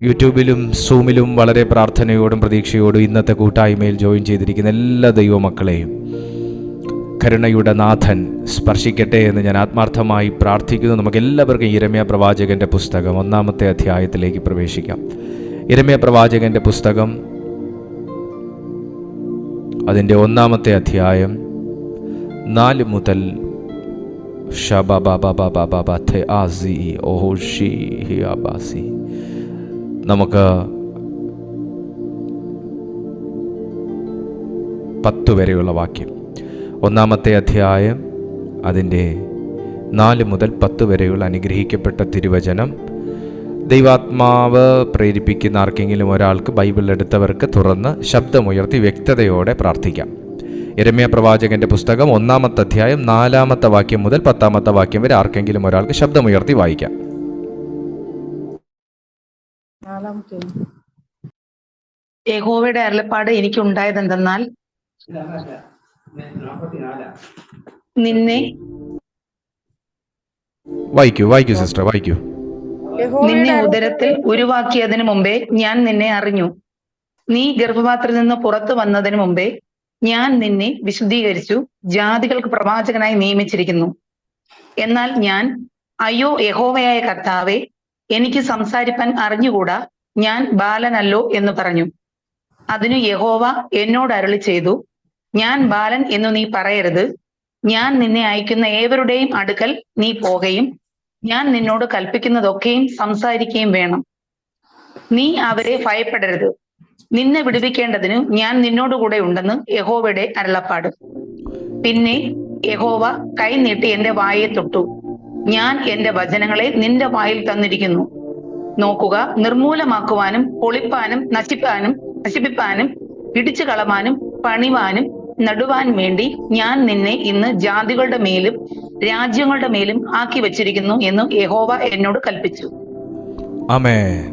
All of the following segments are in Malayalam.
യൂട്യൂബിലും സൂമിലും വളരെ പ്രാർത്ഥനയോടും പ്രതീക്ഷയോടും ഇന്നത്തെ കൂട്ടായ്മയിൽ ജോയിൻ ചെയ്തിരിക്കുന്ന എല്ലാ ദൈവമക്കളെയും കരുണയുടെ നാഥൻ സ്പർശിക്കട്ടെ എന്ന് ഞാൻ ആത്മാർത്ഥമായി പ്രാർത്ഥിക്കുന്നു. നമുക്കെല്ലാവർക്കും യിരെമ്യാ പ്രവാചകൻ്റെ പുസ്തകം 1-ാമത്തെ അധ്യായത്തിലേക്ക് പ്രവേശിക്കാം. യിരെമ്യാ പ്രവാചകൻ്റെ പുസ്തകം അതിൻ്റെ 1-ാമത്തെ അധ്യായം 4 മുതൽ നമുക്ക് 10 വരെയുള്ള വാക്യം. 1-ാമത്തെ അധ്യായം അതിൻ്റെ 4 മുതൽ 10 വരെയുള്ള അനുഗ്രഹിക്കപ്പെട്ട തിരുവചനം ദൈവാത്മാവ് പ്രേരിപ്പിക്കുന്ന ആർക്കെങ്കിലും ഒരാൾക്ക് ബൈബിൾ എടുത്തവർക്ക് തുറന്ന് ശബ്ദമുയർത്തി വ്യക്തതയോടെ പ്രാർത്ഥിക്കാം. യിരെമ്യാ പ്രവാചകന്റെ പുസ്തകം 1-ാമത്തെ അധ്യായം 4-ാമത്തെ വാക്യം മുതൽ 10-ാമത്തെ വാക്യം വരെ ആർക്കെങ്കിലും ഒരാൾക്ക് ശബ്ദമുയർത്തി വായിക്കാം. യഹോവയുടെ അരുളപ്പാട് എനിക്കുണ്ടായതെന്തെന്നാൽ, നിന്നെ വായിക്കൂ സിസ്റ്റർ, വായിക്കൂ. നിന്നെ ഉദരത്തിൽ ഉരുവാക്കിയതിനു മുമ്പേ ഞാൻ നിന്നെ അറിഞ്ഞു. നീ ഗർഭപാത്രത്തിൽ നിന്ന് പുറത്തു വന്നതിന് മുമ്പേ ഞാൻ നിന്നെ വിശുദ്ധീകരിച്ചു ജാതികൾക്ക് പ്രവാചകനായി നിയമിച്ചിരിക്കുന്നു. എന്നാൽ ഞാൻ, അയ്യോ യഹോവയായ കർത്താവേ, എനിക്ക് സംസാരിപ്പാൻ അറിഞ്ഞുകൂടാ, ഞാൻ ബാലനല്ലോ എന്ന് പറഞ്ഞു. അതിനു യഹോവ എന്നോട് അരുളി ചെയ്തു, ഞാൻ ബാലൻ എന്നു നീ പറയരുത്. ഞാൻ നിന്നെ അയക്കുന്ന ഏവരുടെയും അടുക്കൽ നീ പോകുകയും ഞാൻ നിന്നോട് കൽപ്പിക്കുന്നതൊക്കെയും സംസാരിക്കുകയും വേണം. നീ അവരെ ഭയപ്പെടരുത്. നിന്നെ വിടുവിക്കേണ്ടതിന് ഞാൻ നിന്നോടുകൂടെ ഉണ്ടെന്ന് യഹോവയുടെ അരുളപ്പാട്. പിന്നെ യഹോവ കൈ നീട്ടി എന്റെ വായെ തൊട്ടു. ഞാൻ എന്റെ വചനങ്ങളെ നിന്റെ വായിൽ തന്നിരിക്കുന്നു. നോക്കുക, നിർമൂലമാക്കുവാനും പൊളിപ്പാനും നശിപ്പിപ്പാനും ഇടിച്ചു കളവാനും പണിവാനും നടുവാൻ വേണ്ടി ഞാൻ നിന്നെ ഇന്ന് ജാതികളുടെ മേലും രാജ്യങ്ങളുടെ മേലും ആക്കി വച്ചിരിക്കുന്നു എന്ന് യഹോവ എന്നോട് കൽപ്പിച്ചു. ആമേൻ.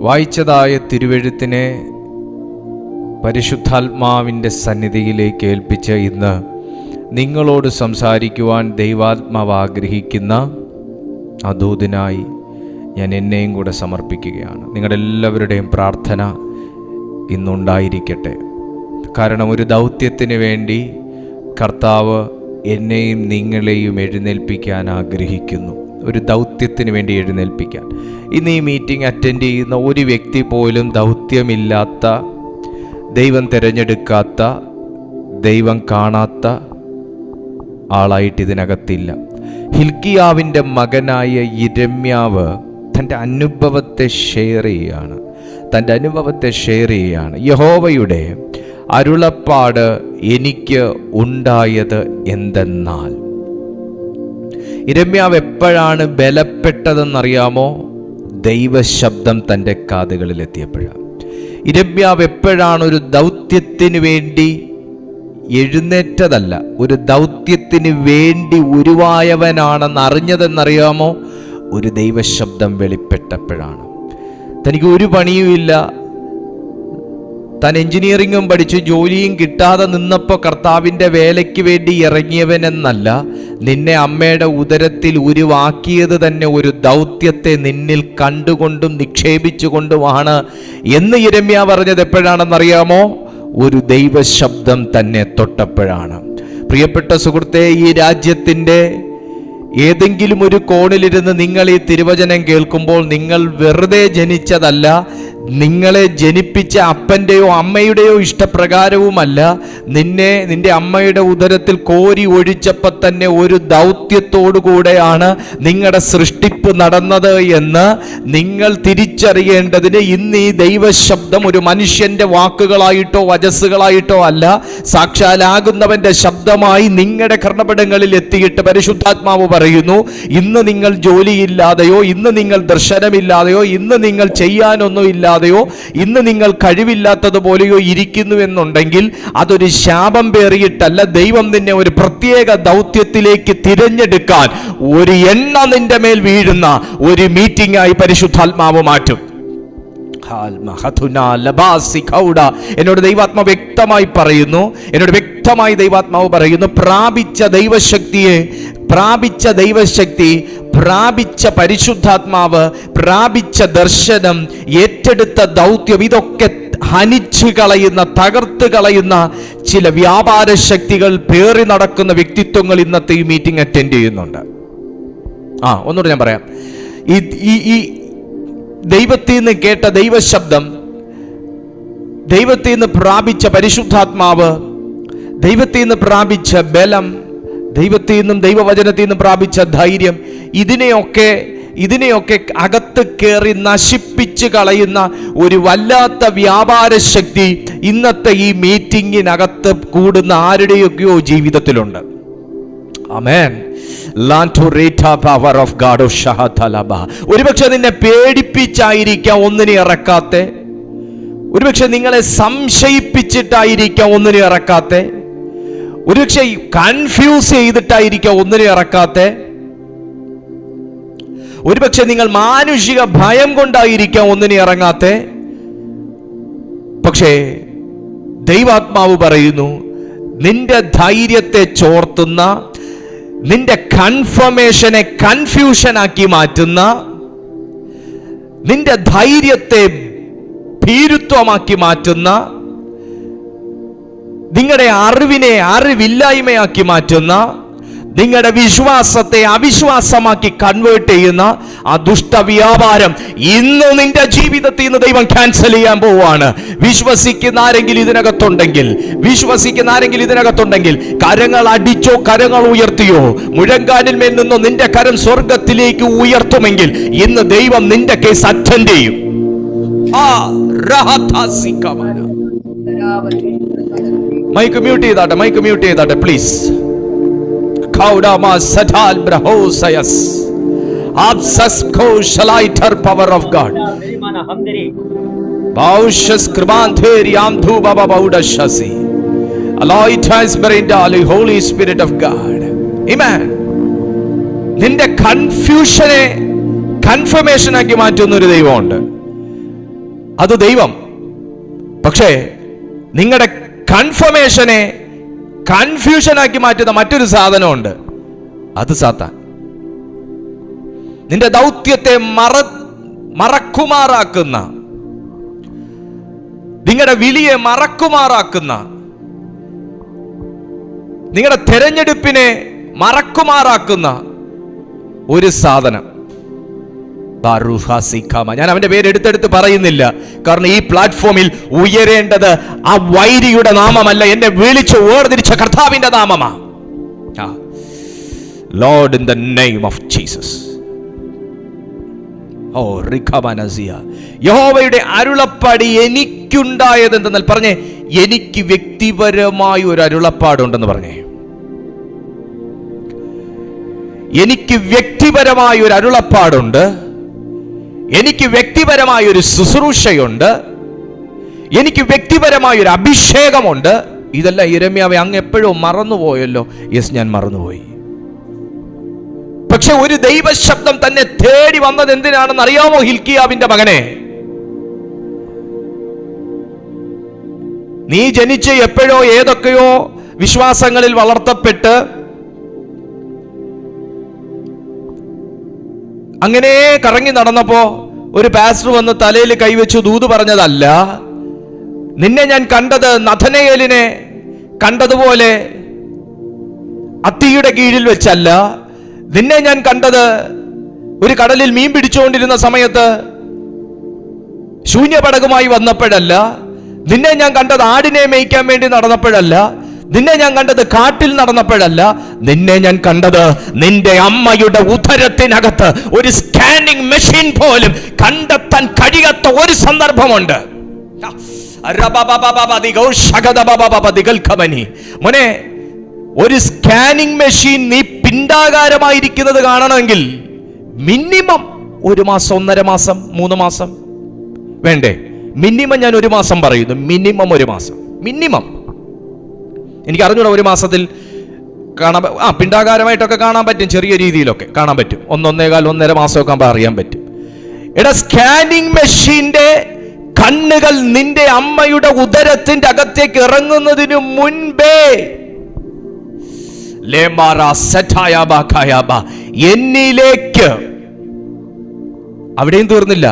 വായിച്ചതായ തിരുവെഴുത്തിനെ പരിശുദ്ധാത്മാവിൻ്റെ സന്നിധിയിലേക്ക് ഏൽപ്പിച്ച് ഇന്ന് നിങ്ങളോട് സംസാരിക്കുവാൻ ദൈവാത്മാവ് ആഗ്രഹിക്കുന്ന അദൂതനായി ഞാൻ എന്നെയും കൂടെ സമർപ്പിക്കുകയാണ്. നിങ്ങളുടെ എല്ലാവരുടെയും പ്രാർത്ഥന ഇന്നുണ്ടായിരിക്കട്ടെ. കാരണം ഒരു ദൗത്യത്തിന് വേണ്ടി കർത്താവ് എന്നെയും നിങ്ങളെയും എഴുന്നേൽപ്പിക്കാൻ ആഗ്രഹിക്കുന്നു. ഒരു ദൗത്യത്തിന് വേണ്ടി എഴുന്നേൽപ്പിക്കാൻ. ഇന്ന് ഈ മീറ്റിംഗ് അറ്റൻഡ് ചെയ്യുന്ന ഒരു വ്യക്തി പോലും ദൗത്യമില്ലാത്ത, ദൈവം തിരഞ്ഞെടുക്കാത്ത, ദൈവം കാണാത്ത ആളായിട്ട് ഇതിനകത്തില്ല. ഹിൽക്കിയാവിൻ്റെ മകനായ യിരെമ്യാവ് തൻ്റെ അനുഭവത്തെ ഷെയർ ചെയ്യുകയാണ്. യഹോവയുടെ അരുളപ്പാട് എനിക്ക് ഉണ്ടായത് എന്തെന്നാൽ. യിരെമ്യാവ് എപ്പോഴാണ് ബലപ്പെട്ടതെന്നറിയാമോ? ദൈവശബ്ദം തൻ്റെ കാതുകളിൽ എത്തിയപ്പോഴാണ്. യിരെമ്യാവ് എപ്പോഴാണ് ഒരു ദൗത്യത്തിന് വേണ്ടി എഴുന്നേറ്റതല്ല, ഒരു ദൗത്യത്തിന് വേണ്ടി ഉരുവായവനാണെന്ന് അറിഞ്ഞതെന്നറിയാമോ? ഒരു ദൈവശബ്ദം വെളിപ്പെട്ടപ്പോഴാണ്. തനിക്ക് ഒരു പണിയുമില്ല, താൻ എഞ്ചിനീയറിങ്ങും പഠിച്ച് ജോലിയും കിട്ടാതെ നിന്നപ്പോൾ കർത്താവിൻ്റെ വേലയ്ക്ക് വേണ്ടി ഇറങ്ങിയവനെന്നല്ല, നിന്നെ അമ്മയുടെ ഉദരത്തിൽ ഉരുവാക്കിയത് തന്നെ ഒരു ദൗത്യത്തെ നിന്നിൽ കണ്ടുകൊണ്ടും നിക്ഷേപിച്ചുകൊണ്ടുമാണ് എന്ന് യിരെമ്യാ പറഞ്ഞത് എപ്പോഴാണെന്നറിയാമോ? ഒരു ദൈവശബ്ദം തന്നെ തൊട്ടപ്പോഴാണ്. പ്രിയപ്പെട്ട സുഹൃത്തെ, ഈ രാജ്യത്തിൻ്റെ ഏതെങ്കിലും ഒരു കോണിലിരുന്ന് നിങ്ങൾ ഈ തിരുവചനം കേൾക്കുമ്പോൾ നിങ്ങൾ വെറുതെ ജനിച്ചതല്ല, നിങ്ങളെ ജനിപ്പിച്ച അപ്പൻ്റെയോ അമ്മയുടെയോ ഇഷ്ടപ്രകാരവുമല്ല. നിന്റെ അമ്മയുടെ ഉദരത്തിൽ കോരി ഒഴിച്ചപ്പോൾ തന്നെ ഒരു ദൗത്യത്തോടു കൂടെയാണ് നിങ്ങളുടെ സൃഷ്ടിപ്പ് നടന്നത് എന്ന് നിങ്ങൾ തിരിച്ചറിയേണ്ടതിന് ഇന്ന് ഈ ദൈവശബ്ദം ഒരു മനുഷ്യന്റെ വാക്കുകളായിട്ടോ വചസ്സുകളായിട്ടോ അല്ല, സാക്ഷാലാകുന്നവന്റെ ശബ്ദമായി നിങ്ങളുടെ കർണപടങ്ങളിൽ എത്തിയിട്ട് പരിശുദ്ധാത്മാവ് പറയുന്നു, ഇന്ന് നിങ്ങൾ ജോലിയില്ലാതെയോ, ഇന്ന് നിങ്ങൾ ദർശനമില്ലാതെയോ, ഇന്ന് നിങ്ങൾ ചെയ്യാനൊന്നുമില്ലാതെയോ, ഇന്ന് നിങ്ങൾ കഴിവില്ലാത്തതുപോലെയോ ഇരിക്കുന്നു എന്നുണ്ടെങ്കിൽ അതൊരു ശാപം പേറിയിട്ടല്ല, ദൈവം നിന്നെ ഒരു പ്രത്യേക ദൗത്യത്തിലേക്ക് തിരഞ്ഞെടുക്കാൻ ഒരു എണ്ണ നിന്റെ മേൽ വീഴുന്ന ഒരു മീറ്റിംഗ് ആയി പരിശുദ്ധാത്മാവ് മാറ്റും. എന്നോട് ദൈവാത്മാവ് വ്യക്തമായി പറയുന്നു, പ്രാപിച്ച ദൈവശക്തി പ്രാപിച്ച പരിശുദ്ധാത്മാവ്, പ്രാപിച്ച ദർശനം, ഏറ്റെടുത്ത ദൗത്യം, ഇതൊക്കെ ഹനിച്ചു കളയുന്ന, തകർത്ത് കളയുന്ന ചില വ്യാപാര ശക്തികൾ പേറി നടക്കുന്ന വ്യക്തിത്വങ്ങൾ ഇന്നത്തെ ഈ മീറ്റിംഗ് അറ്റൻഡ് ചെയ്യുന്നുണ്ട്. ഒന്നുകൂടെ ഞാൻ പറയാം. ഈ ദൈവത്തിൽ നിന്ന് കേട്ട ദൈവശബ്ദം, ദൈവത്തിൽ നിന്ന് പ്രാപിച്ച പരിശുദ്ധാത്മാവ്, ദൈവത്തിൽ നിന്ന് പ്രാപിച്ച ബലം, ദൈവത്തിൽ നിന്നും ദൈവവചനത്തിൽ നിന്നും പ്രാപിച്ച ധൈര്യം, ഇതിനെയൊക്കെ അകത്ത് കയറി നശിപ്പിച്ച് കളയുന്ന ഒരു വല്ലാത്ത വ്യാപാര ശക്തി ഇന്നത്തെ ഈ മീറ്റിങ്ങിനകത്ത് കൂടുന്ന ആരുടെയൊക്കെയോ ജീവിതത്തിലുണ്ട്. ആമേൻ. ഒരുപക്ഷെ നിന്നെ പേടിപ്പിച്ചായിരിക്കാം ഒന്നിനെ ഇറക്കാത്തെ, ഒരുപക്ഷെ നിങ്ങളെ സംശയിപ്പിച്ചിട്ടായിരിക്കാം ഒന്നിനെ ഇറക്കാത്തെ, ഒരുപക്ഷെ കൺഫ്യൂസ് ചെയ്തിട്ടായിരിക്കാം ഒന്നിനെ ഇറക്കാത്തെ, ഒരുപക്ഷെ നിങ്ങൾ മാനുഷിക ഭയം കൊണ്ടായിരിക്കാം ഒന്നിനെ ഇറങ്ങാത്തെ. പക്ഷേ ദൈവാത്മാവ് പറയുന്നു, നിന്റെ ധൈര്യത്തെ ചോർത്തുന്ന, നിന്റെ കൺഫർമേഷനെ കൺഫ്യൂഷനാക്കി മാറ്റുന്ന, നിന്റെ ധൈര്യത്തെ ഭീരുത്വമാക്കി മാറ്റുന്ന, നിങ്ങളുടെ അറിവിനെ അറിവില്ലായ്മയാക്കി മാറ്റുന്ന, നിങ്ങളുടെ വിശ്വാസത്തെ അവിശ്വാസമാക്കി കൺവേർട്ട് ചെയ്യുന്ന ആ ദുഷ്ടവ്യാപാരം ഇന്ന് നിന്റെ ജീവിതത്തിൽ നിന്ന് ദൈവം ക്യാൻസൽ ചെയ്യാൻ പോവാണ്. വിശ്വസിക്കുന്ന ആരെങ്കിലും ഇതിനകത്തുണ്ടെങ്കിൽ കരങ്ങൾ അടിച്ചോ, കരങ്ങൾ ഉയർത്തിയോ, മുഴങ്കാലിൽ മേൽ നിന്നോ നിന്റെ കരം സ്വർഗത്തിലേക്ക് ഉയർത്തുമെങ്കിൽ ഇന്ന് ദൈവം നിന്റെ കേസ് അറ്റൻഡ് ചെയ്യും. മൈക്ക് മ്യൂട്ട് ചെയ്താട്ടെ please. Power of God. Holy Spirit of God. Amen. നിന്റെ കൺഫ്യൂഷനെ കൺഫർമേഷൻ ആക്കി മാറ്റുന്ന ഒരു ദൈവമുണ്ട്. അത് ദൈവം. പക്ഷേ നിങ്ങളുടെ കൺഫർമേഷനെ കൺഫ്യൂഷനാക്കി മാറ്റുന്ന മറ്റൊരു സാധനമുണ്ട്. അത് സാത്താൻ. നിന്റെ ദൗത്യത്തെ മറക്കുമാറാക്കുന്ന, നിങ്ങളുടെ വിളിയെ മറക്കുമാറാക്കുന്ന, നിങ്ങളുടെ തെരഞ്ഞെടുപ്പിനെ മറക്കുമാറാക്കുന്ന ഒരു സാധനം. ഞാൻ അവന്റെ പേര് എടുത്തെടുത്ത് പറയുന്നില്ല, കാരണം ഈ പ്ലാറ്റ്ഫോമിൽ ഉയരേണ്ടത് ആ വൈരിയുടെ നാമമല്ല, എന്നെ വിളിച്ച് വേർതിരിച്ച കർത്താവിന്റെ നാമമാ. Lord, in the name of Jesus. യഹോവയുടെ അരുളപ്പാട് എനിക്കുണ്ടായത് എന്തെന്നാൽ പറഞ്ഞേ, എനിക്ക് വ്യക്തിപരമായ ഒരു അരുളപ്പാടുണ്ടെന്ന് പറഞ്ഞേ. എനിക്ക് വ്യക്തിപരമായ ഒരു അരുളപ്പാടുണ്ട്, എനിക്ക് വ്യക്തിപരമായ ഒരു ശുശ്രൂഷയുണ്ട്, എനിക്ക് വ്യക്തിപരമായ ഒരു അഭിഷേകമുണ്ട്. ഇതെല്ലാം യിരെമ്യാവേ അങ്ങ് എപ്പോഴും മറന്നുപോയല്ലോ. യെസ്, ഞാൻ മറന്നുപോയി. പക്ഷെ ഒരു ദൈവശബ്ദം തന്നെ തേടി വന്നത് എന്തിനാണെന്ന് അറിയാമോ? ഹിൽക്കിയാവിന്റെ മകനെ, നീ ജനിച്ച് എപ്പോഴോ ഏതൊക്കെയോ വിശ്വാസങ്ങളിൽ വളർത്തപ്പെട്ട് അങ്ങനെ കറങ്ങി നടന്നപ്പോ ഒരു പാസ്റ്റർ വന്ന് തലയിൽ കൈവച്ചു ദൂത് പറഞ്ഞതല്ല. നിന്നെ ഞാൻ കണ്ടത് നഥനയേലിനെ കണ്ടതുപോലെ അത്തിയുടെ കീഴിൽ വെച്ചല്ല. നിന്നെ ഞാൻ കണ്ടത് ഒരു കടലിൽ മീൻ പിടിച്ചുകൊണ്ടിരുന്ന സമയത്ത് ശൂന്യപടകുമായി വന്നപ്പോഴല്ല. നിന്നെ ഞാൻ കണ്ടത് ആടിനെ മേയ്ക്കാൻ വേണ്ടി നടന്നപ്പോഴല്ല. നിന്നെ ഞാൻ കണ്ടത് കാട്ടിൽ നടന്നപ്പോഴല്ല. നിന്നെ ഞാൻ കണ്ടത് നിന്റെ അമ്മയുടെ ഉദരത്തിനകത്ത് ഒരു സ്കാനിങ് മെഷീൻ പോലും കണ്ടെത്താൻ കഴിയാത്ത ഒരു സന്ദർഭമുണ്ട്. മോനെ, ഒരു സ്കാനിങ് മെഷീൻ നീ പിണ്ഡാകാരമായിരിക്കുന്നത് കാണണമെങ്കിൽ മിനിമം 1 മാസം, 1.5 മാസം, 3 മാസം വേണ്ടേ? മിനിമം ഞാൻ 1 മാസം പറയുന്നു. മിനിമം 1 മാസം. മിനിമം. എനിക്ക് അറിഞ്ഞൂടാ 1 മാസത്തിൽ കാണാൻ പിണ്ഡാകാരമായിട്ടൊക്കെ കാണാൻ പറ്റും, ചെറിയ രീതിയിലൊക്കെ കാണാൻ പറ്റും. 1.25-1.5 മാസമൊക്കെ ആകുമ്പോൾ അറിയാൻ പറ്റും. എടാ, സ്കാനിങ് മെഷീന്റെ കണ്ണുകൾ നിന്റെ അമ്മയുടെ ഉദരത്തിന്റെ അകത്തേക്ക് ഇറങ്ങുന്നതിന് മുൻപേ എന്നിലേക്ക്, അവിടെയും തീർന്നില്ല,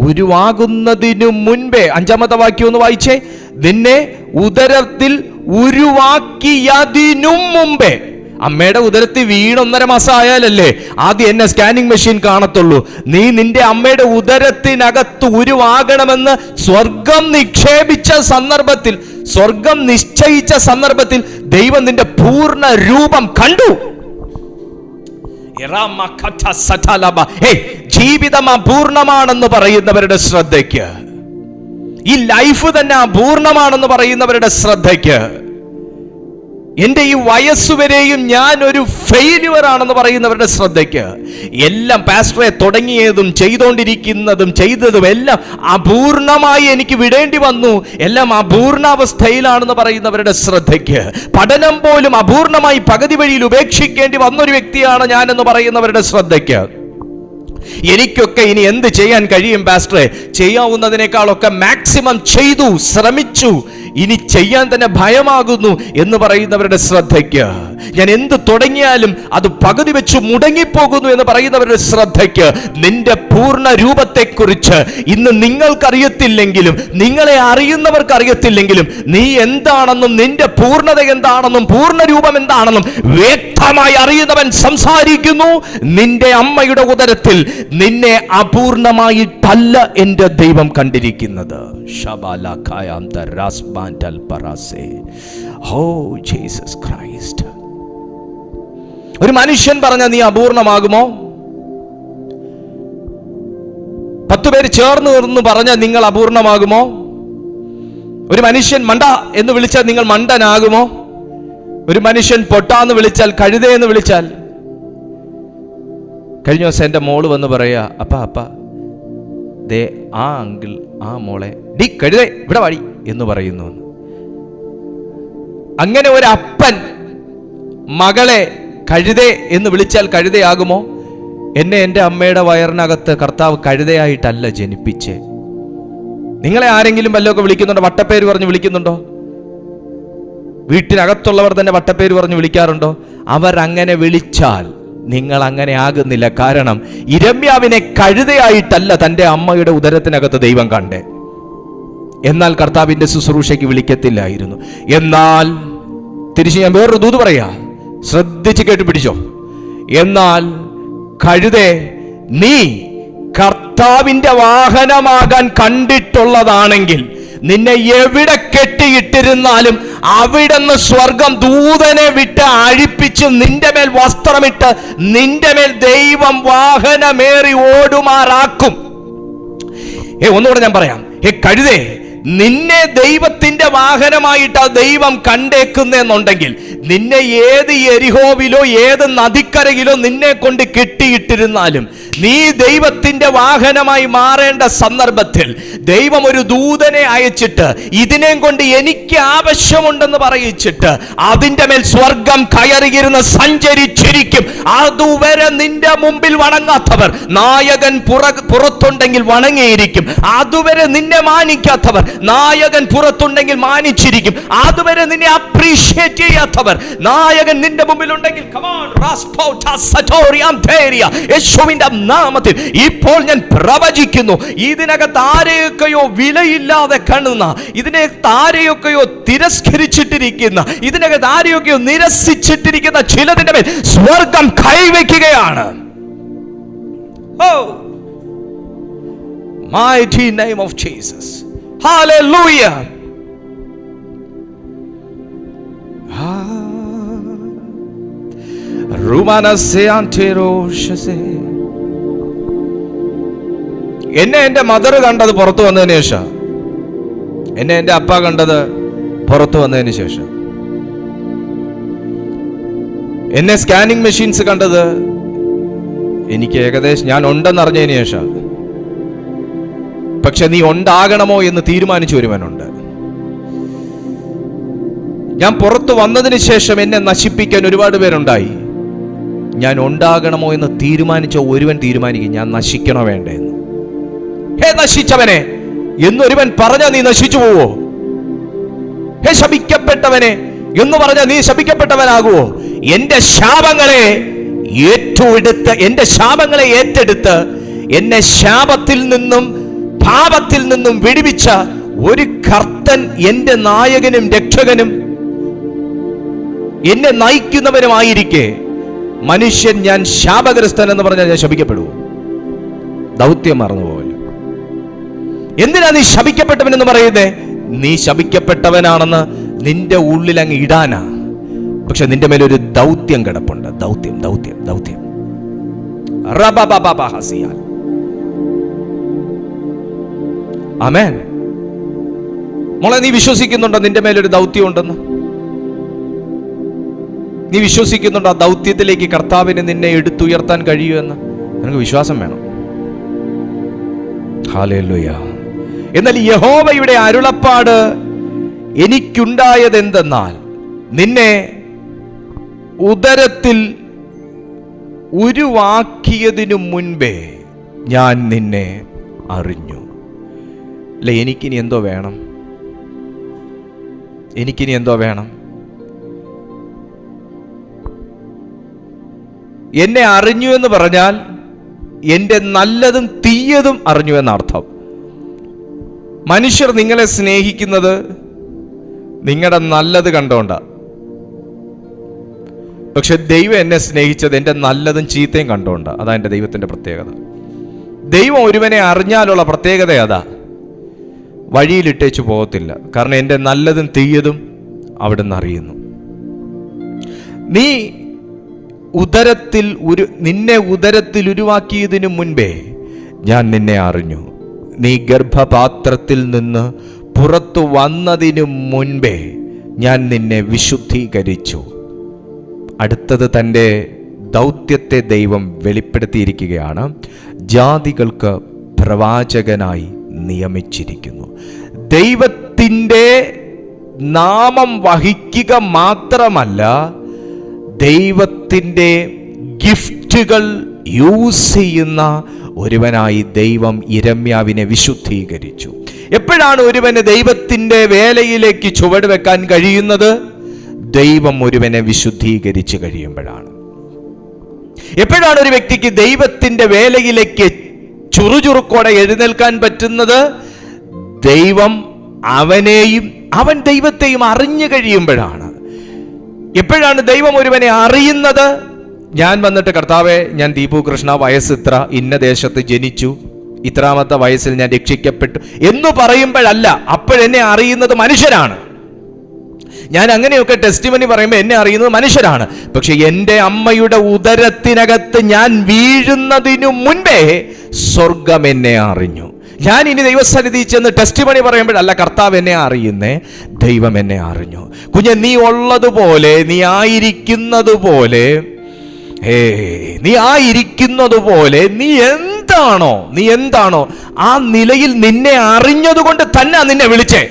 ഉരുവാകുന്നതിനു മുൻപേ. 5-ാമത്തെ വാക്യം ഒന്ന് വായിച്ചേ. നിന്നെ ഉദരത്തിൽ ഉരുവാക്കിയതിനും മുമ്പേ. അമ്മയുടെ ഉദരത്തിൽ വീണ് 1.5 മാസം ആയാലല്ലേ ആദ്യം എന്നെ സ്കാനിങ് മെഷീൻ കാണത്തുള്ളൂ. നീ നിന്റെ അമ്മയുടെ ഉദരത്തിനകത്ത് ഉരുവാകണമെന്ന് സ്വർഗം നിക്ഷേപിച്ച സന്ദർഭത്തിൽ, സ്വർഗം നിശ്ചയിച്ച സന്ദർഭത്തിൽ ദൈവം നിന്റെ പൂർണ്ണ രൂപം കണ്ടു. ജീവിതം അപൂർണമാണെന്ന് പറയുന്നവരുടെ ശ്രദ്ധയ്ക്ക്, ഈ ലൈഫ് തന്നെ അപൂർണമാണെന്ന് പറയുന്നവരുടെ ശ്രദ്ധയ്ക്ക്, എന്റെ ഈ വയസ്സുവരെയും ഞാൻ ഒരു ഫെയിലിയർ ആണെന്ന് പറയുന്നവരുടെ ശ്രദ്ധയ്ക്ക്, എല്ലാം പാസ്റ്ററെ തുടങ്ങിയതും ചെയ്തുകൊണ്ടിരിക്കുന്നതും ചെയ്തതും എല്ലാം അപൂർണമായി എനിക്ക് വിടേണ്ടി വന്നു, എല്ലാം അപൂർണാവസ്ഥയിലാണെന്ന് പറയുന്നവരുടെ ശ്രദ്ധയ്ക്ക്, പഠനം പോലും അപൂർണമായി പകുതി വഴിയിൽ ഉപേക്ഷിക്കേണ്ടി വന്നൊരു വ്യക്തിയാണ് ഞാനെന്ന് പറയുന്നവരുടെ ശ്രദ്ധയ്ക്ക്, എനിക്കൊക്കെ ഇനി എന്ത് ചെയ്യാൻ കഴിയും പാസ്റ്ററെ, ചെയ്യാവുന്നതിനേക്കാളൊക്കെ മാക്സിമം ചെയ്തു, ശ്രമിച്ചു, ഇനി ചെയ്യാൻ തന്നെ ഭയമാകുന്നു എന്ന് പറയുന്നവരുടെ ശ്രദ്ധയ്ക്ക്, ഞാൻ എന്ത് തുടങ്ങിയാലും അത് പകുതി വെച്ച് മുടങ്ങിപ്പോകുന്നു എന്ന് പറയുന്നവരുടെ ശ്രദ്ധയ്ക്ക്, നിന്റെ പൂർണ്ണ രൂപത്തെക്കുറിച്ച് ഇന്ന് നിങ്ങൾക്കറിയത്തില്ലെങ്കിലും, നിങ്ങളെ അറിയുന്നവർക്ക് അറിയത്തില്ലെങ്കിലും, നീ എന്താണെന്നും നിന്റെ പൂർണ്ണത എന്താണെന്നും പൂർണ്ണ രൂപം എന്താണെന്നും വ്യക്തമായി അറിയുന്നവൻ സംസാരിക്കുന്നു. നിന്റെ അമ്മയുടെ ഉദരത്തിൽ നിന്നെ അപൂർണമായിട്ടല്ല എന്റെ ദൈവം കണ്ടിരിക്കുന്നത്. ഒരു മനുഷ്യൻ പറഞ്ഞ നീ അപൂർണമാകുമോ? 10 പേര് ചേർന്ന് നിന്ന് പറഞ്ഞാൽ നിങ്ങൾ അപൂർണമാകുമോ? ഒരു മനുഷ്യൻ മണ്ട എന്ന് വിളിച്ചാൽ നിങ്ങൾ മണ്ടനാകുമോ? ഒരു മനുഷ്യൻ പൊട്ടാന്ന് വിളിച്ചാൽ, കഴുതയെന്ന് വിളിച്ചാൽ. കഴിഞ്ഞ ദിവസം എൻ്റെ മോള് വന്ന് പറയാ, അപ്പ ദേ ആ അങ്കിൾ ആ മോളെ ഡി കഴുതേ ഇവിടെ വാടി എന്ന് പറയുന്നു. അങ്ങനെ ഒരു അപ്പൻ മകളെ കഴുതേ എന്ന് വിളിച്ചാൽ കഴുതയാകുമോ? എന്നെ എൻ്റെ അമ്മയുടെ വയറിനകത്ത് കർത്താവ് കഴുതയായിട്ടല്ല ജനിപ്പിച്ചേ. നിങ്ങളെ ആരെങ്കിലും വല്ലതൊക്കെ വിളിക്കുന്നുണ്ടോ? വട്ടപ്പേര് പറഞ്ഞ് വിളിക്കുന്നുണ്ടോ? വീട്ടിനകത്തുള്ളവർ തന്നെ വട്ടപ്പേര് പറഞ്ഞ് വിളിക്കാറുണ്ടോ? അവരങ്ങനെ വിളിച്ചാൽ നിങ്ങൾ അങ്ങനെ ആകുന്നില്ല. കാരണം ഇരമ്യാവിനെ കഴുതയായിട്ടല്ല തൻ്റെ അമ്മയുടെ ഉദരത്തിനകത്ത് ദൈവം കണ്ടേ. എന്നാൽ കർത്താവിന്റെ ശുശ്രൂഷയ്ക്ക് വിളിക്കത്തില്ലായിരുന്നു. എന്നാൽ തിരിച്ച് ഞാൻ വേറൊരു ദൂത് പറയാ, ശ്രദ്ധിച്ച് കേട്ട് പിടിച്ചോ. എന്നാൽ കഴുതേ, നീ കർത്താവിന്റെ വാഹനമാകാൻ കണ്ടിട്ടുള്ളതാണെങ്കിൽ നിന്നെ എവിടെ കെട്ടിയിട്ടിരുന്നാലും അവിടുന്ന് സ്വർഗം ദൂതനെ വിട്ട് അഴിപ്പിച്ച് നിന്റെ മേൽ വസ്ത്രമിട്ട് നിന്റെ മേൽ ദൈവം വാഹനമേറി ഓടുമാറാക്കും. ഒന്നുകൂടെ ഞാൻ പറയാം. കഴുതേ, നിന്നെ ദൈവത്തിന്റെ വാഹനമായിട്ട് ആ ദൈവം കണ്ടേക്കുന്നെന്നുണ്ടെങ്കിൽ നിന്നെ ഏത് എരിഹോവിലോ ഏത് നദിക്കരയിലോ നിന്നെ കൊണ്ട് കെട്ടിയിട്ടിരുന്നാലും നീ ദൈവത്തിന്റെ വാഹനമായി മാറേണ്ട സന്ദർഭത്തിൽ ദൈവം ഒരു ദൂതനെ അയച്ചിട്ട് ഇതിനെയും കൊണ്ട് എനിക്ക് ആവശ്യമുണ്ടെന്ന് പറയിച്ചിട്ട് അതിന്റെ മേൽ സ്വർഗം കയറിയിരുന്ന് സഞ്ചരിച്ചിരിക്കും. അതുവരെ നിന്റെ മുമ്പിൽ വണങ്ങാത്തവർ നായകൻ പുറത്തുണ്ടെങ്കിൽ വണങ്ങിയിരിക്കും. അതുവരെ നിന്നെ മാനിക്കാത്തവർ നായകൻ പുറത്തുണ്ടെങ്കിൽ മാനിച്ചിരിക്കും. അതുവരെ നിന്നെ അപ്രീഷിയേറ്റ് ചെയ്യാത്തവർ നായകൻ നിന്റെ മുമ്പിൽ ഉണ്ടെങ്കിൽ യേശുവിന്റെ നാമത്തിൽ ഇപ്പോൾ ഞാൻ പ്രവചിക്കുന്നു, ഇതിനകത്ത് ആരെയൊക്കെയോ വിലയില്ലാതെ കാണുന്ന, ഇതിനകത്ത് ആരെയൊക്കെയോ തിരസ്കരിച്ചിട്ടിരിക്കുന്ന, ഇതിനകത്ത് ആരെയൊക്കെയോ നിരസിച്ചിട്ടിരിക്കുന്ന ചിലതിന്റെ മേൽ സ്വർഗം കൈവയ്ക്കുകയാണ്. Mighty name of Jesus. Hallelujah. എന്നെ എൻ്റെ മദർ കണ്ടത് പുറത്തു വന്നതിന് ശേഷം, എന്നെ എൻ്റെ അപ്പ കണ്ടത് പുറത്തു വന്നതിന് ശേഷം, എന്നെ സ്കാനിങ് മെഷീൻസ് കണ്ടത് എനിക്ക് ഏകദേശം ഞാൻ ഉണ്ടെന്നറിഞ്ഞതിന് ശേഷം. പക്ഷെ നീ ഉണ്ടാകണമോ എന്ന് തീരുമാനിച്ചു ഒരുവനുണ്ട്. ഞാൻ പുറത്തു വന്നതിന് ശേഷം എന്നെ നശിപ്പിക്കാൻ ഒരുപാട് പേരുണ്ടായി. ഞാൻ ഉണ്ടാകണമോ എന്ന് തീരുമാനിച്ച ഒരുവൻ തീരുമാനിക്കും, ഞാൻ നശിക്കണോ വേണ്ടെന്ന്. ഹേ നശിച്ചവനെ എന്നൊരുവൻ പറഞ്ഞാൽ നീ നശിച്ചു പോവോ? ഹേ ശപിക്കപ്പെട്ടവനെ എന്ന് പറഞ്ഞാൽ നീ ശപിക്കപ്പെട്ടവനാകുവോ? എന്റെ ശാപങ്ങളെ ഏറ്റെടുത്ത് എന്നെ ശാപത്തിൽ നിന്നും പാപത്തിൽ നിന്നും വിടുവിച്ച ഒരു കർത്തൻ, എന്റെ നായകനും രക്ഷകനും എന്നെ നയിക്കുന്നവനുമായിരിക്കെ മനുഷ്യൻ ഞാൻ ശാപഗ്രസ്തൻ എന്ന് പറഞ്ഞാൽ ഞാൻ ശപിക്കപ്പെടുവോ? ദൗത്യം മറന്നുപോകല്ലോ. എന്തിനാ നീ ശപിക്കപ്പെട്ടവനെന്ന് പറയുന്നേ? നീ ശപിക്കപ്പെട്ടവനാണെന്ന് നിന്റെ ഉള്ളിൽ അങ്ങ് ഇടാനാ. പക്ഷെ നിന്റെ മേലൊരു ദൗത്യം കിടപ്പുണ്ട്. ദൗത്യം. ആമേൻ. മോളെ, നീ വിശ്വസിക്കുന്നുണ്ടോ നിന്റെ മേലൊരു ദൗത്യം ഉണ്ടെന്ന്? നീ വിശ്വസിക്കുന്നുണ്ടോ ആ ദൗത്യത്തിലേക്ക് കർത്താവിന് നിന്നെ എടുത്തുയർത്താൻ കഴിയുമെന്ന്? നിനക്ക് വിശ്വാസം വേണം. ഹല്ലേലൂയ. എന്നാൽ യഹോവയുടെ അരുളപ്പാട് എനിക്കുണ്ടായതെന്തെന്നാൽ, നിന്നെ ഉദരത്തിൽ ഉരുവാക്കിയതിനു മുൻപേ ഞാൻ നിന്നെ അറിഞ്ഞു. അല്ലെ, എനിക്കിനി എന്തോ വേണം? എന്നെ അറിഞ്ഞു എന്ന് പറഞ്ഞാൽ എൻ്റെ നല്ലതും തീയതും അറിഞ്ഞു എന്നർത്ഥം. മനുഷ്യർ നിങ്ങളെ സ്നേഹിക്കുന്നത് നിങ്ങളുടെ നല്ലത് കണ്ടോണ്ടാ. പക്ഷെ ദൈവം എന്നെ സ്നേഹിച്ചത് എൻ്റെ നല്ലതും ചീത്തയും കണ്ടോണ്ടാ. അതാ എൻ്റെ ദൈവത്തിൻ്റെ പ്രത്യേകത. ദൈവം ഒരുവനെ അറിഞ്ഞാലുള്ള പ്രത്യേകത അതാ, വഴിയിലിട്ടേച്ചു പോകത്തില്ല. കാരണം എൻ്റെ നല്ലതും തീയതും അവിടുന്ന് അറിയുന്നു. നിന്നെ ഉദരത്തിൽ ഉരുവാക്കിയതിനു മുൻപേ ഞാൻ നിന്നെ അറിഞ്ഞു. നീ ഗർഭപാത്രത്തിൽ നിന്ന് പുറത്തു വന്നതിനു മുൻപേ ഞാൻ നിന്നെ വിശുദ്ധീകരിച്ചു. അടുത്തത് തൻ്റെ ദൗത്യത്തെ ദൈവം വെളിപ്പെടുത്തിയിരിക്കുകയാണ്. ജാതികൾക്ക് പ്രവാചകനായി നിയമിച്ചിരിക്കുന്നു. ദൈവത്തിൻ്റെ നാമം വഹിക്കുക മാത്രമല്ല, ദൈവത്തിൻ്റെ ഗിഫ്റ്റുകൾ യൂസ് ചെയ്യുന്ന ഒരുവനായി ദൈവം യിരെമ്യാവിനെ വിശുദ്ധീകരിച്ചു. എപ്പോഴാണ് ഒരുവന് ദൈവത്തിൻ്റെ വേലയിലേക്ക് ചുവട് വെക്കാൻ കഴിയുന്നത്? ദൈവം ഒരുവനെ വിശുദ്ധീകരിച്ച് കഴിയുമ്പോഴാണ്. എപ്പോഴാണ് ഒരു വ്യക്തിക്ക് ദൈവത്തിൻ്റെ വേലയിലേക്ക് ചുറുചുറുക്കോടെ എഴുന്നേൽക്കാൻ പറ്റുന്നത്? ദൈവം അവനെയും അവൻ ദൈവത്തെയും അറിഞ്ഞു കഴിയുമ്പോഴാണ്. എപ്പോഴാണ് ദൈവം ഒരുവനെ അറിയുന്നത്? ഞാൻ വന്നിട്ട്, കർത്താവേ, ഞാൻ ദീപു കൃഷ്ണ, വയസ്സ് ഇത്ര, ഇന്ന ദേശത്ത് ജനിച്ചു, ഇത്രാമത്തെ വയസ്സിൽ ഞാൻ രക്ഷിക്കപ്പെട്ടു എന്ന് പറയുമ്പോഴല്ല. അപ്പോഴെന്നെ അറിയുന്നത് മനുഷ്യരാണ്. ഞാൻ അങ്ങനെയൊക്കെ ടെസ്റ്റിമണി പറയുമ്പോൾ എന്നെ അറിയുന്നത് മനുഷ്യരാണ്. പക്ഷെ എൻ്റെ അമ്മയുടെ ഉദരത്തിനകത്ത് ഞാൻ വീഴുന്നതിനു മുൻപേ സ്വർഗം എന്നെ അറിഞ്ഞു. ഞാൻ ഇനി ദൈവസന്നിധി ചെന്ന് ടെസ്റ്റിമണി പറയുമ്പോഴല്ല കർത്താവ് എന്നെ അറിയുന്നേ, ദൈവം എന്നെ അറിഞ്ഞു. കുഞ്ഞെ, നീ ഉള്ളതുപോലെ, നീ ആയിരിക്കുന്നത് പോലെ, നീ എന്താണോ ആ നിലയിൽ നിന്നെ അറിഞ്ഞതുകൊണ്ട് തന്നെ നിന്നെ വിളിച്ചേ.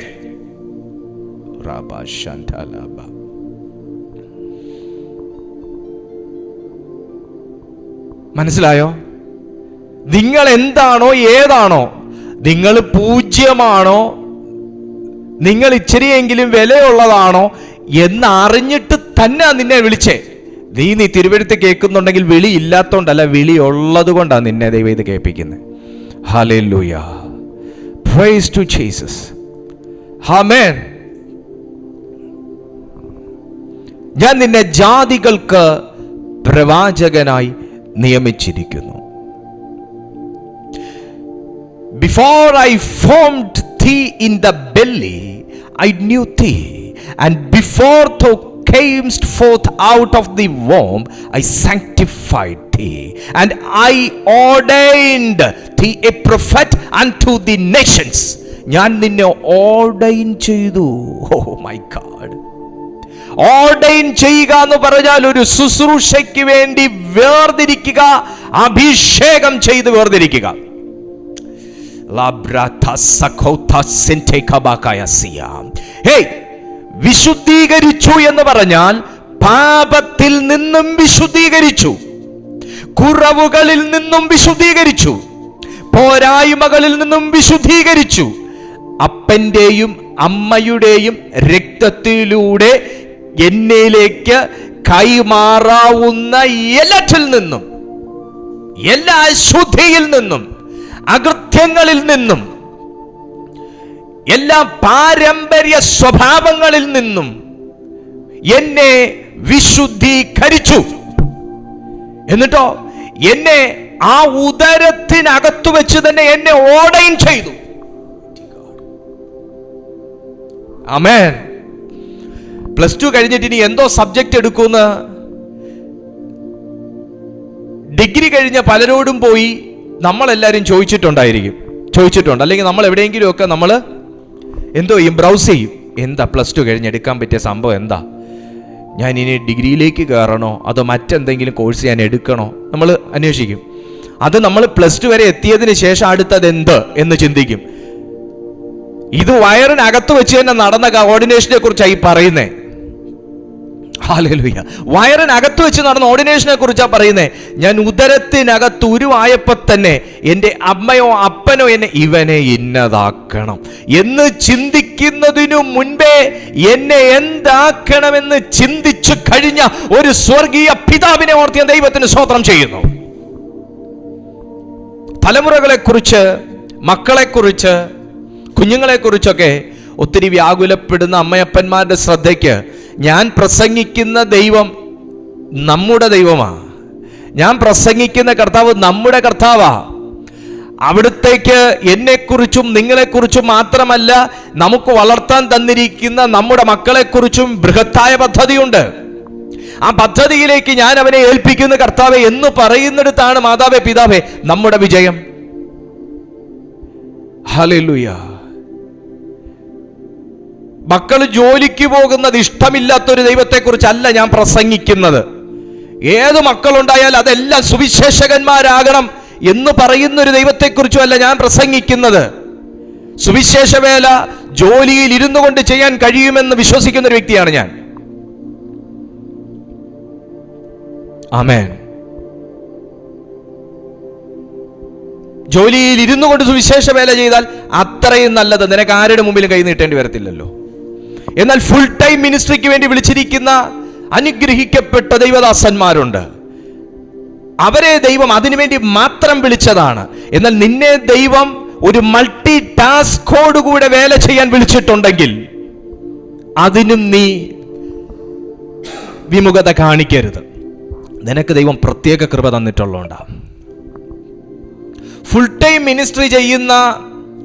മനസ്സിലായോ? നിങ്ങൾ എന്താണോ, ഏതാണോ, നിങ്ങൾ പൂജ്യമാണോ, നിങ്ങൾ ഇച്ചിരിയെങ്കിലും വിലയുള്ളതാണോ എന്ന് അറിഞ്ഞിട്ട് തന്നെ നിന്നെ വിളിച്ചേ. നീ തിരുവെഴുത്ത് കേൾക്കുന്നുണ്ടെങ്കിൽ വിളി ഇല്ലാത്തോണ്ടല്ല, വിളി ഉള്ളത് കൊണ്ടാണ് നിന്നെ ദൈവം ഇത് കേൾപ്പിക്കുന്നത്. ഹല്ലേലൂയ, പ്രൈസ് ടു ജീസസ്, ആമേൻ. ഞാൻ നിന്നെ ജാതികൾക്ക് പ്രവാചകനായി നിയമിച്ചിരിക്കുന്നു. Before I formed thee in the belly, I knew thee, and before thou camest forth out of the womb, I sanctified thee, and I ordained thee a prophet unto the nations. ഞാൻ നിന്നെ ഓർഡൈൻ ചെയ്തു. Oh my God. ഓർഡൈൻ ചെയ്യുക എന്ന് പറഞ്ഞാൽ ഒരു ശുശ്രൂഷയ്ക്ക് വേണ്ടി വേർതിരിക്കുക, അഭിഷേകം ചെയ്ത് വേർതിരിക്കുക. വിശുദ്ധീകരിച്ചു എന്ന് പറഞ്ഞാൽ പാപത്തിൽ നിന്നും വിശുദ്ധീകരിച്ചു, കുറവുകളിൽ നിന്നും വിശുദ്ധീകരിച്ചു, പോരായ്മകളിൽ നിന്നും വിശുദ്ധീകരിച്ചു. അപ്പന്റെയും അമ്മയുടെയും രക്തത്തിലൂടെ എന്നിലേക്ക് കൈമാറാവുന്ന എല്ലാറ്റിൽ നിന്നും, എല്ലാ അശുദ്ധിയിൽ നിന്നും, അകൃത്യങ്ങളിൽ നിന്നും, എല്ലാ പാരമ്പര്യ സ്വഭാവങ്ങളിൽ നിന്നും എന്നെ വിശുദ്ധീകരിച്ചു. എന്നിട്ടോ എന്നെ ആ ഉദരത്തിനകത്തു വെച്ച് തന്നെ എന്നെ ഓർഡൈൻ ചെയ്തു. ആമേൻ. +2 കഴിഞ്ഞിട്ട് ഇനി എന്തോ സബ്ജക്റ്റ് എടുക്കുമെന്ന് ഡിഗ്രി കഴിഞ്ഞ പലരോടും പോയി നമ്മളെല്ലാവരും ചോദിച്ചിട്ടുണ്ട്. അല്ലെങ്കിൽ നമ്മൾ എവിടെയെങ്കിലുമൊക്കെ നമ്മൾ എന്തോ ചെയ്യും, ബ്രൗസ് ചെയ്യും. എന്താ +2 കഴിഞ്ഞ് എടുക്കാൻ പറ്റിയ സംഭവം എന്താ? ഞാൻ ഇനി ഡിഗ്രിയിലേക്ക് കയറണോ അതോ മറ്റെന്തെങ്കിലും കോഴ്സ് ഞാൻ എടുക്കണോ? നമ്മൾ അന്വേഷിക്കും. അത് നമ്മൾ +2 വരെ എത്തിയതിന് ശേഷം അടുത്തത് എന്ത് എന്ന് ചിന്തിക്കും. ഇത് വയറിനകത്ത് വെച്ച് തന്നെ നടന്ന കോർഡിനേഷനെ കുറിച്ചാണ് ഈ പറയുന്നേ. ഹല്ലേലൂയ. വയറിനകത്ത് വെച്ച് നടന്ന ഓർഡിനേഷനെ കുറിച്ചാണ് പറയുന്നേ. ഞാൻ ഉദരത്തിനകത്ത് ഉരുവായപ്പോൾ തന്നെ എൻ്റെ അമ്മയോ അപ്പനോ എന്നെ ഇവനെ ഇന്നതാക്കണം എന്ന് ചിന്തിക്കുന്നതിനു മുൻപേ എന്നെ എന്താക്കണമെന്ന് ചിന്തിച്ചു കഴിഞ്ഞ ഒരു സ്വർഗീയ പിതാവിനെ ഓർത്ത് ഞാൻ ദൈവത്തിന് സ്തോത്രം ചെയ്യുന്നു. തലമുറകളെക്കുറിച്ച്, മക്കളെക്കുറിച്ച്, കുഞ്ഞുങ്ങളെക്കുറിച്ചൊക്കെ ഒത്തിരി വ്യാകുലപ്പെടുന്ന അമ്മയപ്പന്മാരുടെ ശ്രദ്ധയ്ക്ക് ഞാൻ പ്രസംഗിക്കുന്ന ദൈവം നമ്മുടെ ദൈവമാണ്. ഞാൻ പ്രസംഗിക്കുന്ന കർത്താവ് നമ്മുടെ കർത്താവാ. അവിടുത്തേക്ക് എന്നെക്കുറിച്ചും നിങ്ങളെക്കുറിച്ചും മാത്രമല്ല, നമുക്ക് വളർത്താൻ തന്നിരിക്കുന്ന നമ്മുടെ മക്കളെക്കുറിച്ചും ബൃഹത്തായ പദ്ധതിയുണ്ട്. ആ പദ്ധതിയിലേക്ക് ഞാൻ അവനെ ഏൽപ്പിക്കുന്ന കർത്താവെ എന്ന് പറയുന്നിടത്താണ് മാതാവേ, പിതാവേ, നമ്മുടെ വിജയം. ഹല്ലേലൂയ. മക്കൾ ജോലിക്ക് പോകുന്നത് ഇഷ്ടമില്ലാത്തൊരു ദൈവത്തെക്കുറിച്ചല്ല ഞാൻ പ്രസംഗിക്കുന്നത്. ഏത് മക്കളുണ്ടായാൽ അതെല്ലാം സുവിശേഷകന്മാരാകണം എന്ന് പറയുന്ന ഒരു ദൈവത്തെക്കുറിച്ചുമല്ല ഞാൻ പ്രസംഗിക്കുന്നത്. സുവിശേഷ വേല ജോലിയിൽ ഇരുന്നു കൊണ്ട് ചെയ്യാൻ കഴിയുമെന്ന് വിശ്വസിക്കുന്ന ഒരു വ്യക്തിയാണ് ഞാൻ. ആമേൻ. ജോലിയിൽ ഇരുന്നു കൊണ്ട് സുവിശേഷ വേല ചെയ്താൽ അത്രയും നല്ലത്. നിനക്ക് ആരുടെ മുമ്പിലും കൈ നീട്ടേണ്ടി വരത്തില്ലല്ലോ. എന്നാൽ ഫുൾ ടൈം മിനിസ്ട്രിക്ക് വേണ്ടി വിളിച്ചിരിക്കുന്ന അനുഗ്രഹിക്കപ്പെട്ട ദൈവദാസന്മാരുണ്ട്. അവരെ ദൈവം അതിനുവേണ്ടി മാത്രം വിളിച്ചതാണ്. എന്നാൽ നിന്നെ ദൈവം ഒരു മൾട്ടി ടാസ്കോടുകൂടെ വേല ചെയ്യാൻ വിളിച്ചിട്ടുണ്ടെങ്കിൽ അതിനും നീ വിമുഖത കാണിക്കരുത്. നിനക്ക് ദൈവം പ്രത്യേക കൃപ തന്നിട്ടുള്ളതുകൊണ്ടാണ്. ഫുൾ ടൈം മിനിസ്ട്രി ചെയ്യുന്ന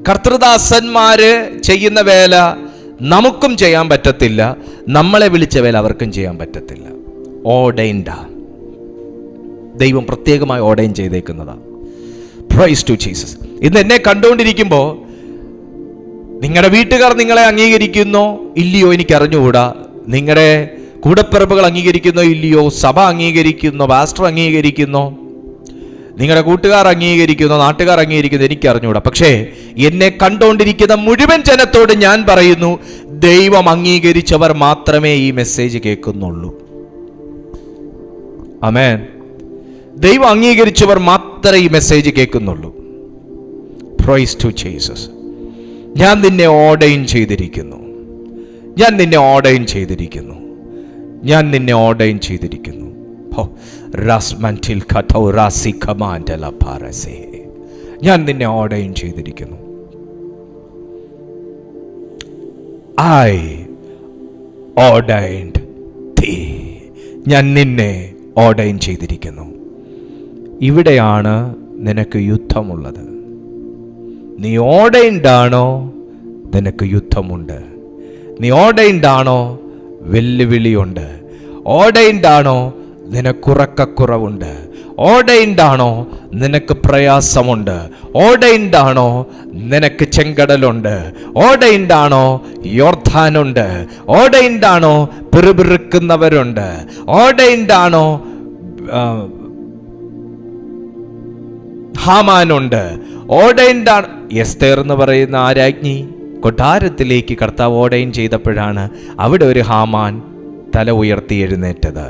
കർത്തൃദാസന്മാര് ചെയ്യുന്ന വേല നമുക്കും ചെയ്യാൻ പറ്റത്തില്ല. നമ്മളെ വിളിച്ച വേല അവർക്കും ചെയ്യാൻ പറ്റത്തില്ല. ഓർഡൈൻഡാ. ദൈവം പ്രത്യേകമായി ഓർഡൈൻ ചെയ്തേക്കുന്നതാ. Praise to Jesus. ഇന്ന് എന്നെ കണ്ടുകൊണ്ടിരിക്കുമ്പോൾ നിങ്ങളുടെ വീട്ടുകാർ നിങ്ങളെ അംഗീകരിക്കുന്നോ ഇല്ലയോ എനിക്കറിഞ്ഞുകൂടാ. നിങ്ങളുടെ കൂടപ്പിറപ്പുകൾ അംഗീകരിക്കുന്നോ ഇല്ലയോ, സഭ അംഗീകരിക്കുന്നോ, പാസ്റ്റർ അംഗീകരിക്കുന്നോ, നിങ്ങളുടെ കൂട്ടുകാർ അംഗീകരിക്കുന്നോ, നാട്ടുകാർ അംഗീകരിക്കുന്നോ എനിക്കറിഞ്ഞുകൂടാ. പക്ഷേ എന്നെ കണ്ടുകൊണ്ടിരിക്കുന്ന മുഴുവൻ ജനത്തോട് ഞാൻ പറയുന്നു, ദൈവം അംഗീകരിച്ചവർ മാത്രമേ ഈ മെസ്സേജ് കേൾക്കുന്നുള്ളൂ. ആമേൻ. ദൈവം അംഗീകരിച്ചവർ മാത്രമേ ഈ മെസ്സേജ് കേൾക്കുന്നുള്ളൂ. Praise to Jesus. ഞാൻ നിന്നെ ഓർഡൈൻ ചെയ്തിരിക്കുന്നു. ഞാൻ നിന്നെ ഓർഡൈൻ ചെയ്തിരിക്കുന്നു. ഞാൻ നിന്നെ ഓർഡൈൻ ചെയ്തിരിക്കുന്നു. ഞാൻ നിന്നെ ഓർഡൈൻ ചെയ്തിരിക്കുന്നു. I ordained thee. ഞാൻ നിന്നെ ഓർഡൈൻ ചെയ്തിരിക്കുന്നു. ഇവിടെയാണ് നിനക്ക് യുദ്ധമുള്ളത്. നീ ഓർഡൈൻഡ് ആണോ? നിനക്ക് യുദ്ധമുണ്ട്. നീ ഓർഡൈൻഡ് ആണോ? വെല്ലുവിളിയുണ്ട്. ഓർഡൈൻഡ് ആണോ? നിനക്കുറക്കക്കുറവുണ്ട്. ഓർഡൈൻഡ് ആണോ? നിനക്ക് പ്രയാസമുണ്ട്. ഓർഡൈൻഡ് ആണോ? നിനക്ക് ചെങ്കടലുണ്ട്. ഓർഡൈൻഡ് ആണോ? യോർദാനുണ്ട്. ഓർഡൈൻഡ് ആണോ? പിറുപിറുക്കുന്നവരുണ്ട്. ഓർഡൈൻഡ് ആണോ? ഹാമാനുണ്ട്. ഓർഡൈൻഡ് ആണ്. എസ്തേർ എന്ന് പറയുന്ന ആ രാജ്ഞി കൊട്ടാരത്തിലേക്ക് കർത്താവ് ഓർഡൈൻ ചെയ്തപ്പോഴാണ് അവിടെ ഒരു ഹാമാൻ തല ഉയർത്തി എഴുന്നേറ്റത്.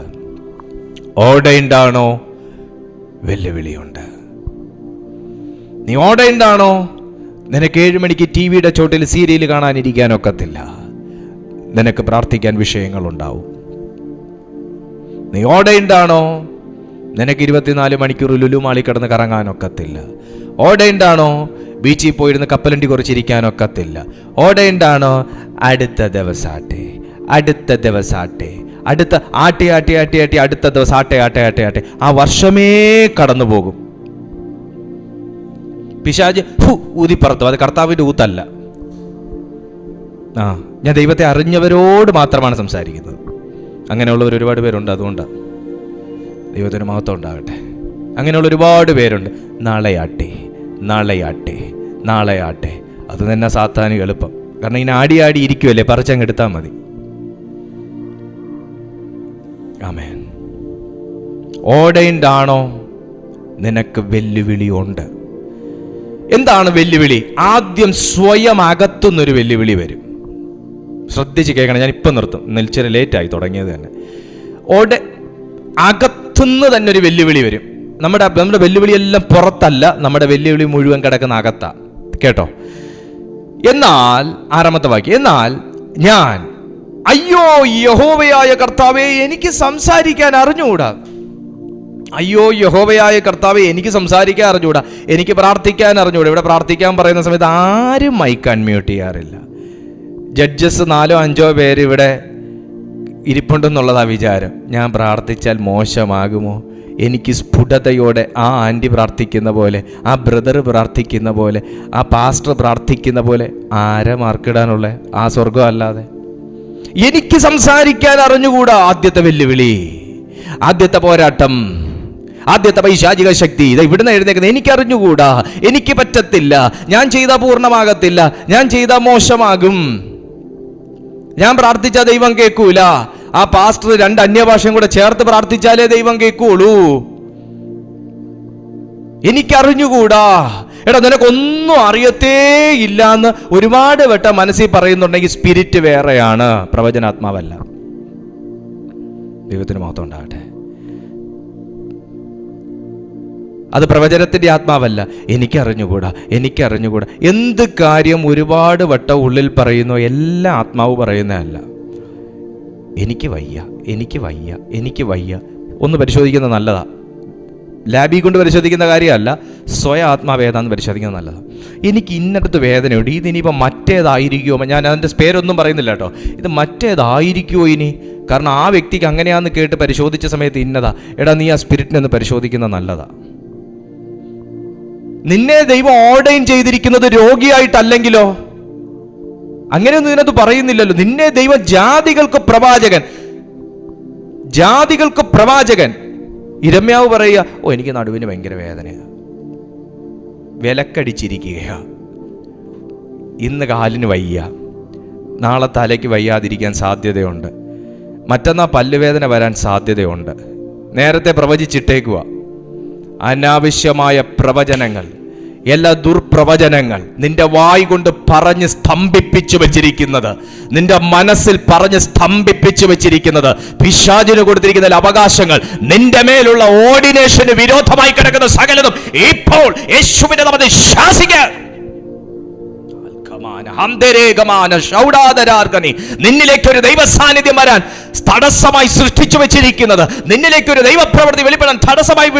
ഓർഡൈൻഡ് ആണോ? വെല്ലുവിളിയുണ്ട്. നീ ഓർഡൈൻഡ് ആണോ? നിനക്ക് 7 മണിക്ക് TV-യുടെ ചോട്ടിൽ സീരിയൽ കാണാനിരിക്കാനൊക്കത്തില്ല. നിനക്ക് പ്രാർത്ഥിക്കാൻ വിഷയങ്ങളുണ്ടാവും. നീ ഓടേണ്ടാണോ? നിനക്ക് 24 മണിക്കൂർ ലുലുമാളി കിടന്ന് കറങ്ങാനൊക്കത്തില്ല. ഓടേണ്ടാണോ? ബീച്ചിൽ പോയിരുന്ന് കപ്പലണ്ടി കുറച്ചിരിക്കാനൊക്കത്തില്ല. ഓടേണ്ടാണോ? അടുത്ത ദിവസാട്ടെ, അടുത്ത ദിവസാട്ടെ, അടുത്ത ആട്ടി ആട്ടി ആട്ടി ആട്ടി അടുത്ത ദിവസം ആട്ടെ ആട്ടെ ആട്ടെ ആട്ടെ. ആ വർഷമേ കടന്നു പോകും. പിശാച് ഊതിപ്പറത്തും. അത് കർത്താവിൻ്റെ ഊത്തല്ല. ഞാൻ ദൈവത്തെ അറിഞ്ഞവരോട് മാത്രമാണ് സംസാരിക്കുന്നത്. അങ്ങനെയുള്ളവർ ഒരുപാട് പേരുണ്ട്. അതുകൊണ്ടാണ്. ദൈവത്തിന് മഹത്വം ഉണ്ടാകട്ടെ. അങ്ങനെയുള്ള ഒരുപാട് പേരുണ്ട്. നാളെയാട്ടെ, നാളെയാട്ടെ, നാളെയാട്ടെ. അത് തന്നെ സാത്താന് എളുപ്പം. കാരണം ഇങ്ങനെ ആടി ആടി ഇരിക്കുമല്ലേ, പറിച്ചങ്ങ് എടുത്താൽ മതി. ആമേൻ. ഓടേണ്ടാണോ? നിനക്ക് വെല്ലുവിളി ഉണ്ട്. എന്താണ് വെല്ലുവിളി? ആദ്യം സ്വയം അകത്തുനിന്നൊരു വെല്ലുവിളി വരും. ശ്രദ്ധിച്ച് കേൾക്കണം. ഞാൻ ഇപ്പം നിർത്തും. ഇച്ചിരി ലേറ്റായി തുടങ്ങിയത് തന്നെ. അകത്തുനിന്ന് തന്നെ ഒരു വെല്ലുവിളി വരും. നമ്മുടെ വെല്ലുവിളിയെല്ലാം പുറത്തല്ല, നമ്മുടെ വെല്ലുവിളി മുഴുവൻ കിടക്കുന്ന അകത്താ. കേട്ടോ? എന്നാൽ 6ാമത്തെ വാക്യം, എന്നാൽ ഞാൻ അയ്യോ യഹോവയായ കർത്താവേ എനിക്ക് സംസാരിക്കാൻ അറിഞ്ഞുകൂടാ. അയ്യോ യഹോവയായ കർത്താവേ എനിക്ക് സംസാരിക്കാൻ അറിഞ്ഞുകൂടാ, എനിക്ക് പ്രാർത്ഥിക്കാൻ അറിഞ്ഞുകൂടാ. ഇവിടെ പ്രാർത്ഥിക്കാൻ പറയുന്ന സമയത്ത് ആരും മൈക്ക് അൺമ്യൂട്ട് ചെയ്യാറില്ല. ജഡ്ജസ് 4 or 5 പേര് ഇവിടെ ഇരിപ്പുണ്ടെന്നുള്ളതാ വിചാരം. ഞാൻ പ്രാർത്ഥിച്ചാൽ മോശമാകുമോ? എനിക്ക് സ്ഫുടതയോടെ ആ ആൻറ്റി പ്രാർത്ഥിക്കുന്ന പോലെ, ആ ബ്രദർ പ്രാർത്ഥിക്കുന്ന പോലെ, ആ പാസ്റ്റർ പ്രാർത്ഥിക്കുന്ന പോലെ ആരെ മാർക്കിടാനുള്ള? ആ സ്വർഗം അല്ലാതെ. എനിക്ക് സംസാരിക്കാൻ അറിഞ്ഞുകൂടാ. ആദ്യത്തെ വെല്ലുവിളി, ആദ്യത്തെ പോരാട്ടം, ആദ്യത്തെ പൈശാചിക ശക്തി ഇവിടുന്ന് എഴുന്നേക്കുന്നത്. എനിക്കറിഞ്ഞുകൂടാ, എനിക്ക് പറ്റത്തില്ല, ഞാൻ ചെയ്താൽ പൂർണ്ണമാകത്തില്ല, ഞാൻ ചെയ്താൽ മോശമാകും, ഞാൻ പ്രാർത്ഥിച്ചാൽ ദൈവം കേൾക്കൂല, ആ പാസ്റ്റർ 2 അന്യഭാഷയും കൂടെ ചേർത്ത് പ്രാർത്ഥിച്ചാലേ ദൈവം കേൾക്കുള്ളൂ, എനിക്കറിഞ്ഞുകൂടാ. എടാ, നിനക്കൊന്നും അറിയത്തേ ഇല്ല എന്ന് ഒരുപാട് വട്ടം മനസ്സിൽ പറയുന്നുണ്ടെങ്കിൽ സ്പിരിറ്റ് വേറെയാണ്, പ്രവചനാത്മാവല്ല. ദൈവത്തിന് മഹത്വം ഉണ്ടാകട്ടെ. അത് പ്രവചനത്തിൻ്റെ ആത്മാവല്ല. എനിക്കറിഞ്ഞുകൂടാ, എനിക്കറിഞ്ഞുകൂടാ. എന്ത് കാര്യം ഒരുപാട് വട്ടം ഉള്ളിൽ പറയുന്നോ എല്ലാം ആത്മാവ് പറയുന്നതല്ല. എനിക്ക് വയ്യ, എനിക്ക് വയ്യ, എനിക്ക് വയ്യ. ഒന്ന് പരിശോധിക്കുന്നത് നല്ലതാ. ലാബിൽ കൊണ്ട് പരിശോധിക്കുന്ന കാര്യമല്ല, സ്വയം ആത്മാവേദാന്ന് പരിശോധിക്കുന്നത് നല്ലതാണ്. എനിക്ക് ഇന്നടത്ത് വേദനയുണ്ട്, ഇതിനിപ്പോൾ മറ്റേതായിരിക്കുമോ? ഞാൻ അതിൻ്റെ പേരൊന്നും പറയുന്നില്ല കേട്ടോ. ഇത് മറ്റേതായിരിക്കുമോ ഇനി? കാരണം ആ വ്യക്തിക്ക് അങ്ങനെയാണെന്ന് കേട്ട് പരിശോധിച്ച സമയത്ത് ഇന്നതാ. എടാ, നീ ആ സ്പിരിറ്റിനെ ഒന്ന് പരിശോധിക്കുന്നത് നല്ലതാ. നിന്നെ ദൈവം ഓർഡൈൻ ചെയ്തിരിക്കുന്നത് രോഗിയായിട്ടല്ലെങ്കിലോ? അങ്ങനെയൊന്നും ഇതിനകത്ത് പറയുന്നില്ലല്ലോ. നിന്നെ ദൈവം ജാതികൾക്ക് പ്രവാചകൻ, ജാതികൾക്ക് പ്രവാചകൻ. ഇരമ്യാവ് പറയുക, ഓ എനിക്ക് നടുവിന് ഭയങ്കര വേദനയാണ്, വിലക്കടിച്ചിരിക്കുകയാ, ഇന്ന് കാലിന് വയ്യ, നാളെ തലയ്ക്ക് വയ്യാതിരിക്കാൻ സാധ്യതയുണ്ട്, മറ്റന്നാൾ പല്ലുവേദന വരാൻ സാധ്യതയുണ്ട്. നേരത്തെ പ്രവചിച്ചിട്ടേക്കുക. അനാവശ്യമായ പ്രവചനങ്ങൾ, എല്ലാ ദുർപ്രവചനങ്ങൾ നിന്റെ വായ് കൊണ്ട് പറഞ്ഞ് സ്തംഭിപ്പിച്ചു വെച്ചിരിക്കുന്നത്, നിന്റെ മനസ്സിൽ പറഞ്ഞ് സ്തംഭിപ്പിച്ചു വെച്ചിരിക്കുന്നത്, പിശാചിന് കൊടുത്തിരിക്കുന്ന അവകാശങ്ങൾ, നിന്റെ മേലുള്ള ഓർഡിനേഷന് വിരോധമായി കിടക്കുന്ന സകലതും ഇപ്പോൾ യേശുവിന്റെ നാമത്തിൽ ശാസിക്കുക. നിന്നിലേക്ക് ഒരു ദൈവ സാന്നിധ്യം വരാൻ തടസ്സമായി സൃഷ്ടിച്ചു വെച്ചിരിക്കുന്നത്, നിന്നിലേക്ക് ഒരു ദൈവപ്രവൃത്തി വെളിപ്പെടാൻ തടസ്സമായി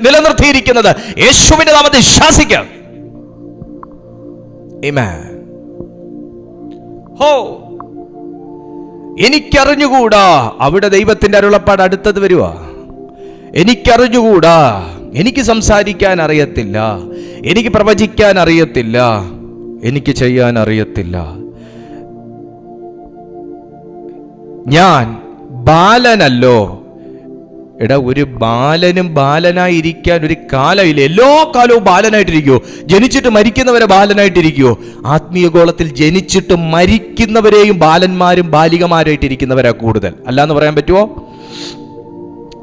നിലനിർത്തിയിരിക്കുന്നത് യേശുവിന്റെ നാമത്തിൽ ശാസിക്കാം. എനിക്കറിഞ്ഞുകൂടാ. അവിടെ ദൈവത്തിന്റെ അരുളപ്പാട് അടുത്തത് വരുവാ. എനിക്കറിഞ്ഞുകൂടാ, എനിക്ക് സംസാരിക്കാൻ അറിയത്തില്ല, എനിക്ക് പ്രവചിക്കാൻ അറിയത്തില്ല, എനിക്ക് ചെയ്യാൻ അറിയത്തില്ല, ഞാൻ ബാലനല്ലോ. എടാ, ഒരു ബാലനും ബാലനായിരിക്കാൻ ഒരു കാലമില്ല. എല്ലാ കാലവും ബാലനായിട്ടിരിക്കുവോ? ജനിച്ചിട്ട് മരിക്കുന്നവരെ ബാലനായിട്ടിരിക്കുവോ? ആത്മീയ ഗോളത്തിൽ ജനിച്ചിട്ട് മരിക്കുന്നവരെയും ബാലന്മാരും ബാലികമാരായിട്ടിരിക്കുന്നവരാ കൂടുതൽ. അല്ലാന്ന് പറയാൻ പറ്റുമോ?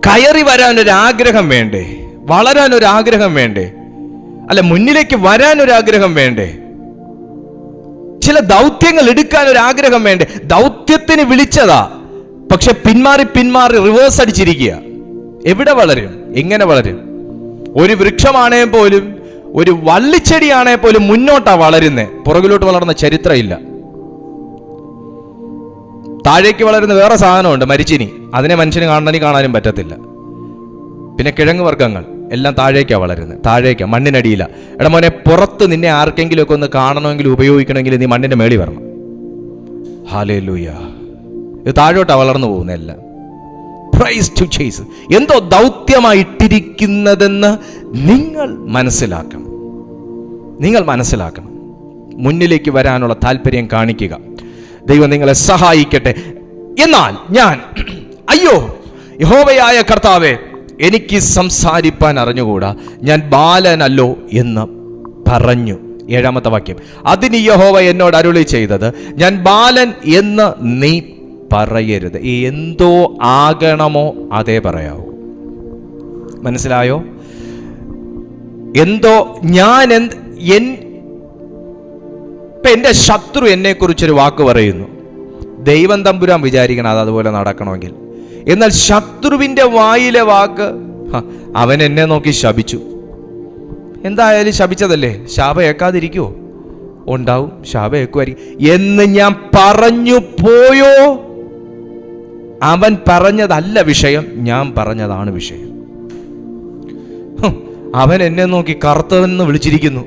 കയറി വരാനൊരാഗ്രഹം വേണ്ടേ? വളരാനൊരാഗ്രഹം വേണ്ടേ? അല്ല, മുന്നിലേക്ക് വരാനൊരാഗ്രഹം വേണ്ടേ? ചില ദൗത്യങ്ങൾ എടുക്കാൻ ഒരു ആഗ്രഹം വേണ്ടേ? ദൗത്യത്തിന് വിളിച്ചതാ, പക്ഷെ പിന്മാറി പിന്മാറി റിവേഴ്സ് അടിച്ചിരിക്കുക. എവിടെ വളരും? എങ്ങനെ വളരും? ഒരു വൃക്ഷമാണേ പോലും, ഒരു വള്ളിച്ചെടിയാണേ പോലും മുന്നോട്ടാ വളരുന്നേ, പുറകിലോട്ട് വളർന്ന ചരിത്രം ഇല്ല. താഴേക്ക് വളരുന്ന വേറെ സാധനമുണ്ട്, മരിച്ചിനി. അതിനെ മനുഷ്യന് കാണാനും പറ്റത്തില്ല. പിന്നെ കിഴങ്ങ് വർഗ്ഗങ്ങൾ എല്ലാം താഴേക്കാണ് വളരുന്നത്, താഴേക്കാണ്, മണ്ണിനടിയില്ല. എടാ മോനെ, പുറത്ത് നിന്നെ ആർക്കെങ്കിലുമൊക്കെ ഒന്ന് കാണണമെങ്കിൽ ഉപയോഗിക്കണമെങ്കിൽ നീ മണ്ണിൻ്റെ മേളിൽ വരണം. ഹല്ലേലൂയ. ഇത് താഴോട്ടാണ് വളർന്നു പോകുന്നത് എല്ലാം. Praise to Jesus. എന്തോ ദൗത്യമായിട്ടിരിക്കുന്നതെന്ന് നിങ്ങൾ മനസ്സിലാക്കണം. മുന്നിലേക്ക് വരാനുള്ള താല്പര്യം കാണിക്കുക. ദൈവം നിങ്ങളെ സഹായിക്കട്ടെ. എന്നാൽ ഞാൻ യഹോവയായ കർത്താവേ, എനിക്ക് സംസാരിപ്പാൻ അറിഞ്ഞുകൂടാ, ഞാൻ ബാലനല്ലോ എന്ന് പറഞ്ഞു. 7-ാമത്തെ വാക്യം. അതിന് യഹോവ എന്നോട് അരുളി ചെയ്തത്, ഞാൻ ബാലൻ എന്ന് നീ പറയരുത്. എന്തോ ആകണമോ അതേ പറയാവൂ. മനസ്സിലായോ? എന്തോ ഞാൻ എന്റെ ശത്രു എന്നെ കുറിച്ചൊരു വാക്ക് പറയുന്നു. ദൈവം തമ്പുരാൻ വിചാരിക്കണം അത് അതുപോലെ നടക്കണമെങ്കിൽ. എന്നാൽ ശത്രുവിന്റെ വായിലെ വാക്ക്, അവൻ എന്നെ നോക്കി ശപിച്ചു. എന്തായാലും ശപിച്ചതല്ലേ, ശാപം ഏക്കാതിരിക്കുവോ? ഉണ്ടാവും, ശാപം ഏക്കുമായിരിക്കും എന്ന് ഞാൻ പറഞ്ഞു പോയോ? അവൻ പറഞ്ഞതല്ല വിഷയം, ഞാൻ പറഞ്ഞതാണ് വിഷയം. അവൻ എന്നെ നോക്കി കറുത്തവെന്ന് വിളിച്ചിരിക്കുന്നു,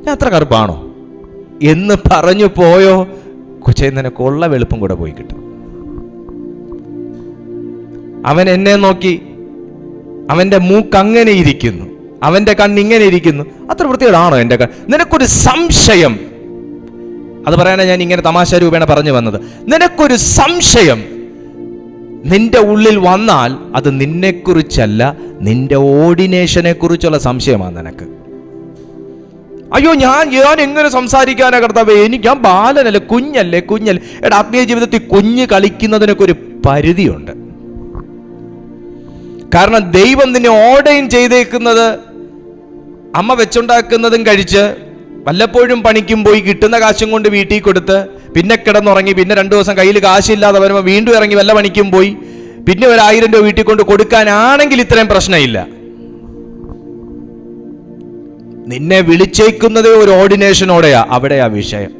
ഞാൻ അത്ര കറുപ്പാണോ എന്ന് പറഞ്ഞു പോയോ? കൊച്ചേ, നിനക്ക് ഉള്ള വെളുപ്പും കൂടെ പോയി കിട്ടും. അവൻ എന്നെ നോക്കി, അവന്റെ മൂക്ക് അങ്ങനെ ഇരിക്കുന്നു, അവന്റെ കണ്ണിങ്ങനെ ഇരിക്കുന്നു, അത്ര വൃത്തികേടാണോ എൻ്റെ കണ്ണ്? നിനക്കൊരു സംശയം, അത് പറയാനാണ് ഞാൻ ഇങ്ങനെ തമാശ രൂപേണ പറഞ്ഞു വന്നത്. നിനക്കൊരു സംശയം നിന്റെ ഉള്ളിൽ വന്നാൽ അത് നിന്നെക്കുറിച്ചല്ല, നിന്റെ ഓർഡിനേഷനെ കുറിച്ചുള്ള സംശയമാണ് നിനക്ക്. ഞാൻ എങ്ങനെ സംസാരിക്കാനാ കർത്താവേ? ഞാൻ ബാലനല്ലേ, കുഞ്ഞല്ലേ. എടാ, ആത്മീയ ജീവിതത്തിൽ കുഞ്ഞ് കളിക്കുന്നതിനൊക്കെ ഒരു പരിധിയുണ്ട്. കാരണം ദൈവം നിന്നെ ഓർഡൈൻ ചെയ്തേക്കുന്നത് അമ്മ വെച്ചുണ്ടാക്കുന്നതും കഴിച്ച് വല്ലപ്പോഴും പണിക്കും പോയി കിട്ടുന്ന കാശും കൊണ്ട് വീട്ടിൽ കൊടുത്ത് പിന്നെ കിടന്നുറങ്ങി, പിന്നെ 2 ദിവസം കയ്യിൽ കാശില്ലാതെ വരുമ്പോൾ വീണ്ടും ഇറങ്ങി വല്ല പണിക്കും പോയി പിന്നെ 1000 രൂപ വീട്ടിൽ കൊണ്ട് കൊടുക്കാനാണെങ്കിൽ ഇത്രയും പ്രശ്നമില്ല. നിന്നെ വിളിച്ചേക്കുന്നതേ ഒരു ഓർഡിനേഷനോടെയാ. അവിടെയാ വിഷയം.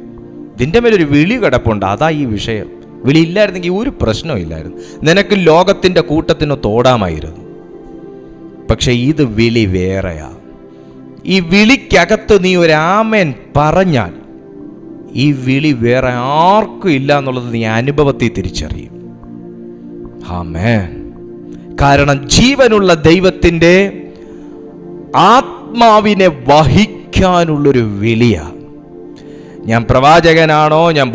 നിന്റെ മേലൊരു വിളി കിടപ്പുണ്ട്, അതാ ഈ വിഷയം. വിളി ഇല്ലായിരുന്നെങ്കിൽ ഒരു പ്രശ്നവും ഇല്ലായിരുന്നു. നിനക്ക് ലോകത്തിന്റെ കൂട്ടത്തിന് തോടാമായിരുന്നു. പക്ഷെ ഇത് വിളി വേറെയാ. ഈ വിളിക്കകത്ത് നീ ഒരു ആമേൻ പറഞ്ഞാൽ ഈ വിളി വേറെ ആർക്കും ഇല്ല എന്നുള്ളത് നീ അനുഭവത്തിൽ തിരിച്ചറിയും. ആമേൻ. കാരണം ജീവനുള്ള ദൈവത്തിൻ്റെ ആത്മാവിനെ വഹിക്കാനുള്ളൊരു വിളിയാ. ഞാൻ പ്രവാചകനാണോ, ഞാൻ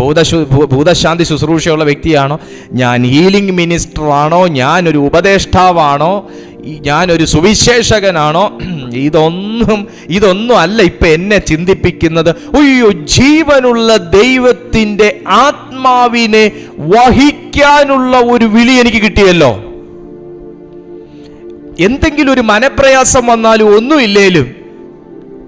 ഭൂതശാന്തി ശുശ്രൂഷയുള്ള വ്യക്തിയാണോ, ഞാൻ ഹീലിംഗ് മിനിസ്റ്ററാണോ, ഞാനൊരു ഉപദേഷ്ടാവാണോ, ഞാനൊരു സുവിശേഷകനാണോ, ഇതൊന്നും അല്ല ഇപ്പം എന്നെ ചിന്തിപ്പിക്കുന്നത്. ജീവനുള്ള ദൈവത്തിൻ്റെ ആത്മാവിനെ വഹിക്കാനുള്ള ഒരു വിളി എനിക്ക് കിട്ടിയല്ലോ. എന്തെങ്കിലും ഒരു മനപ്രയാസം വന്നാലും ഒന്നുമില്ലേലും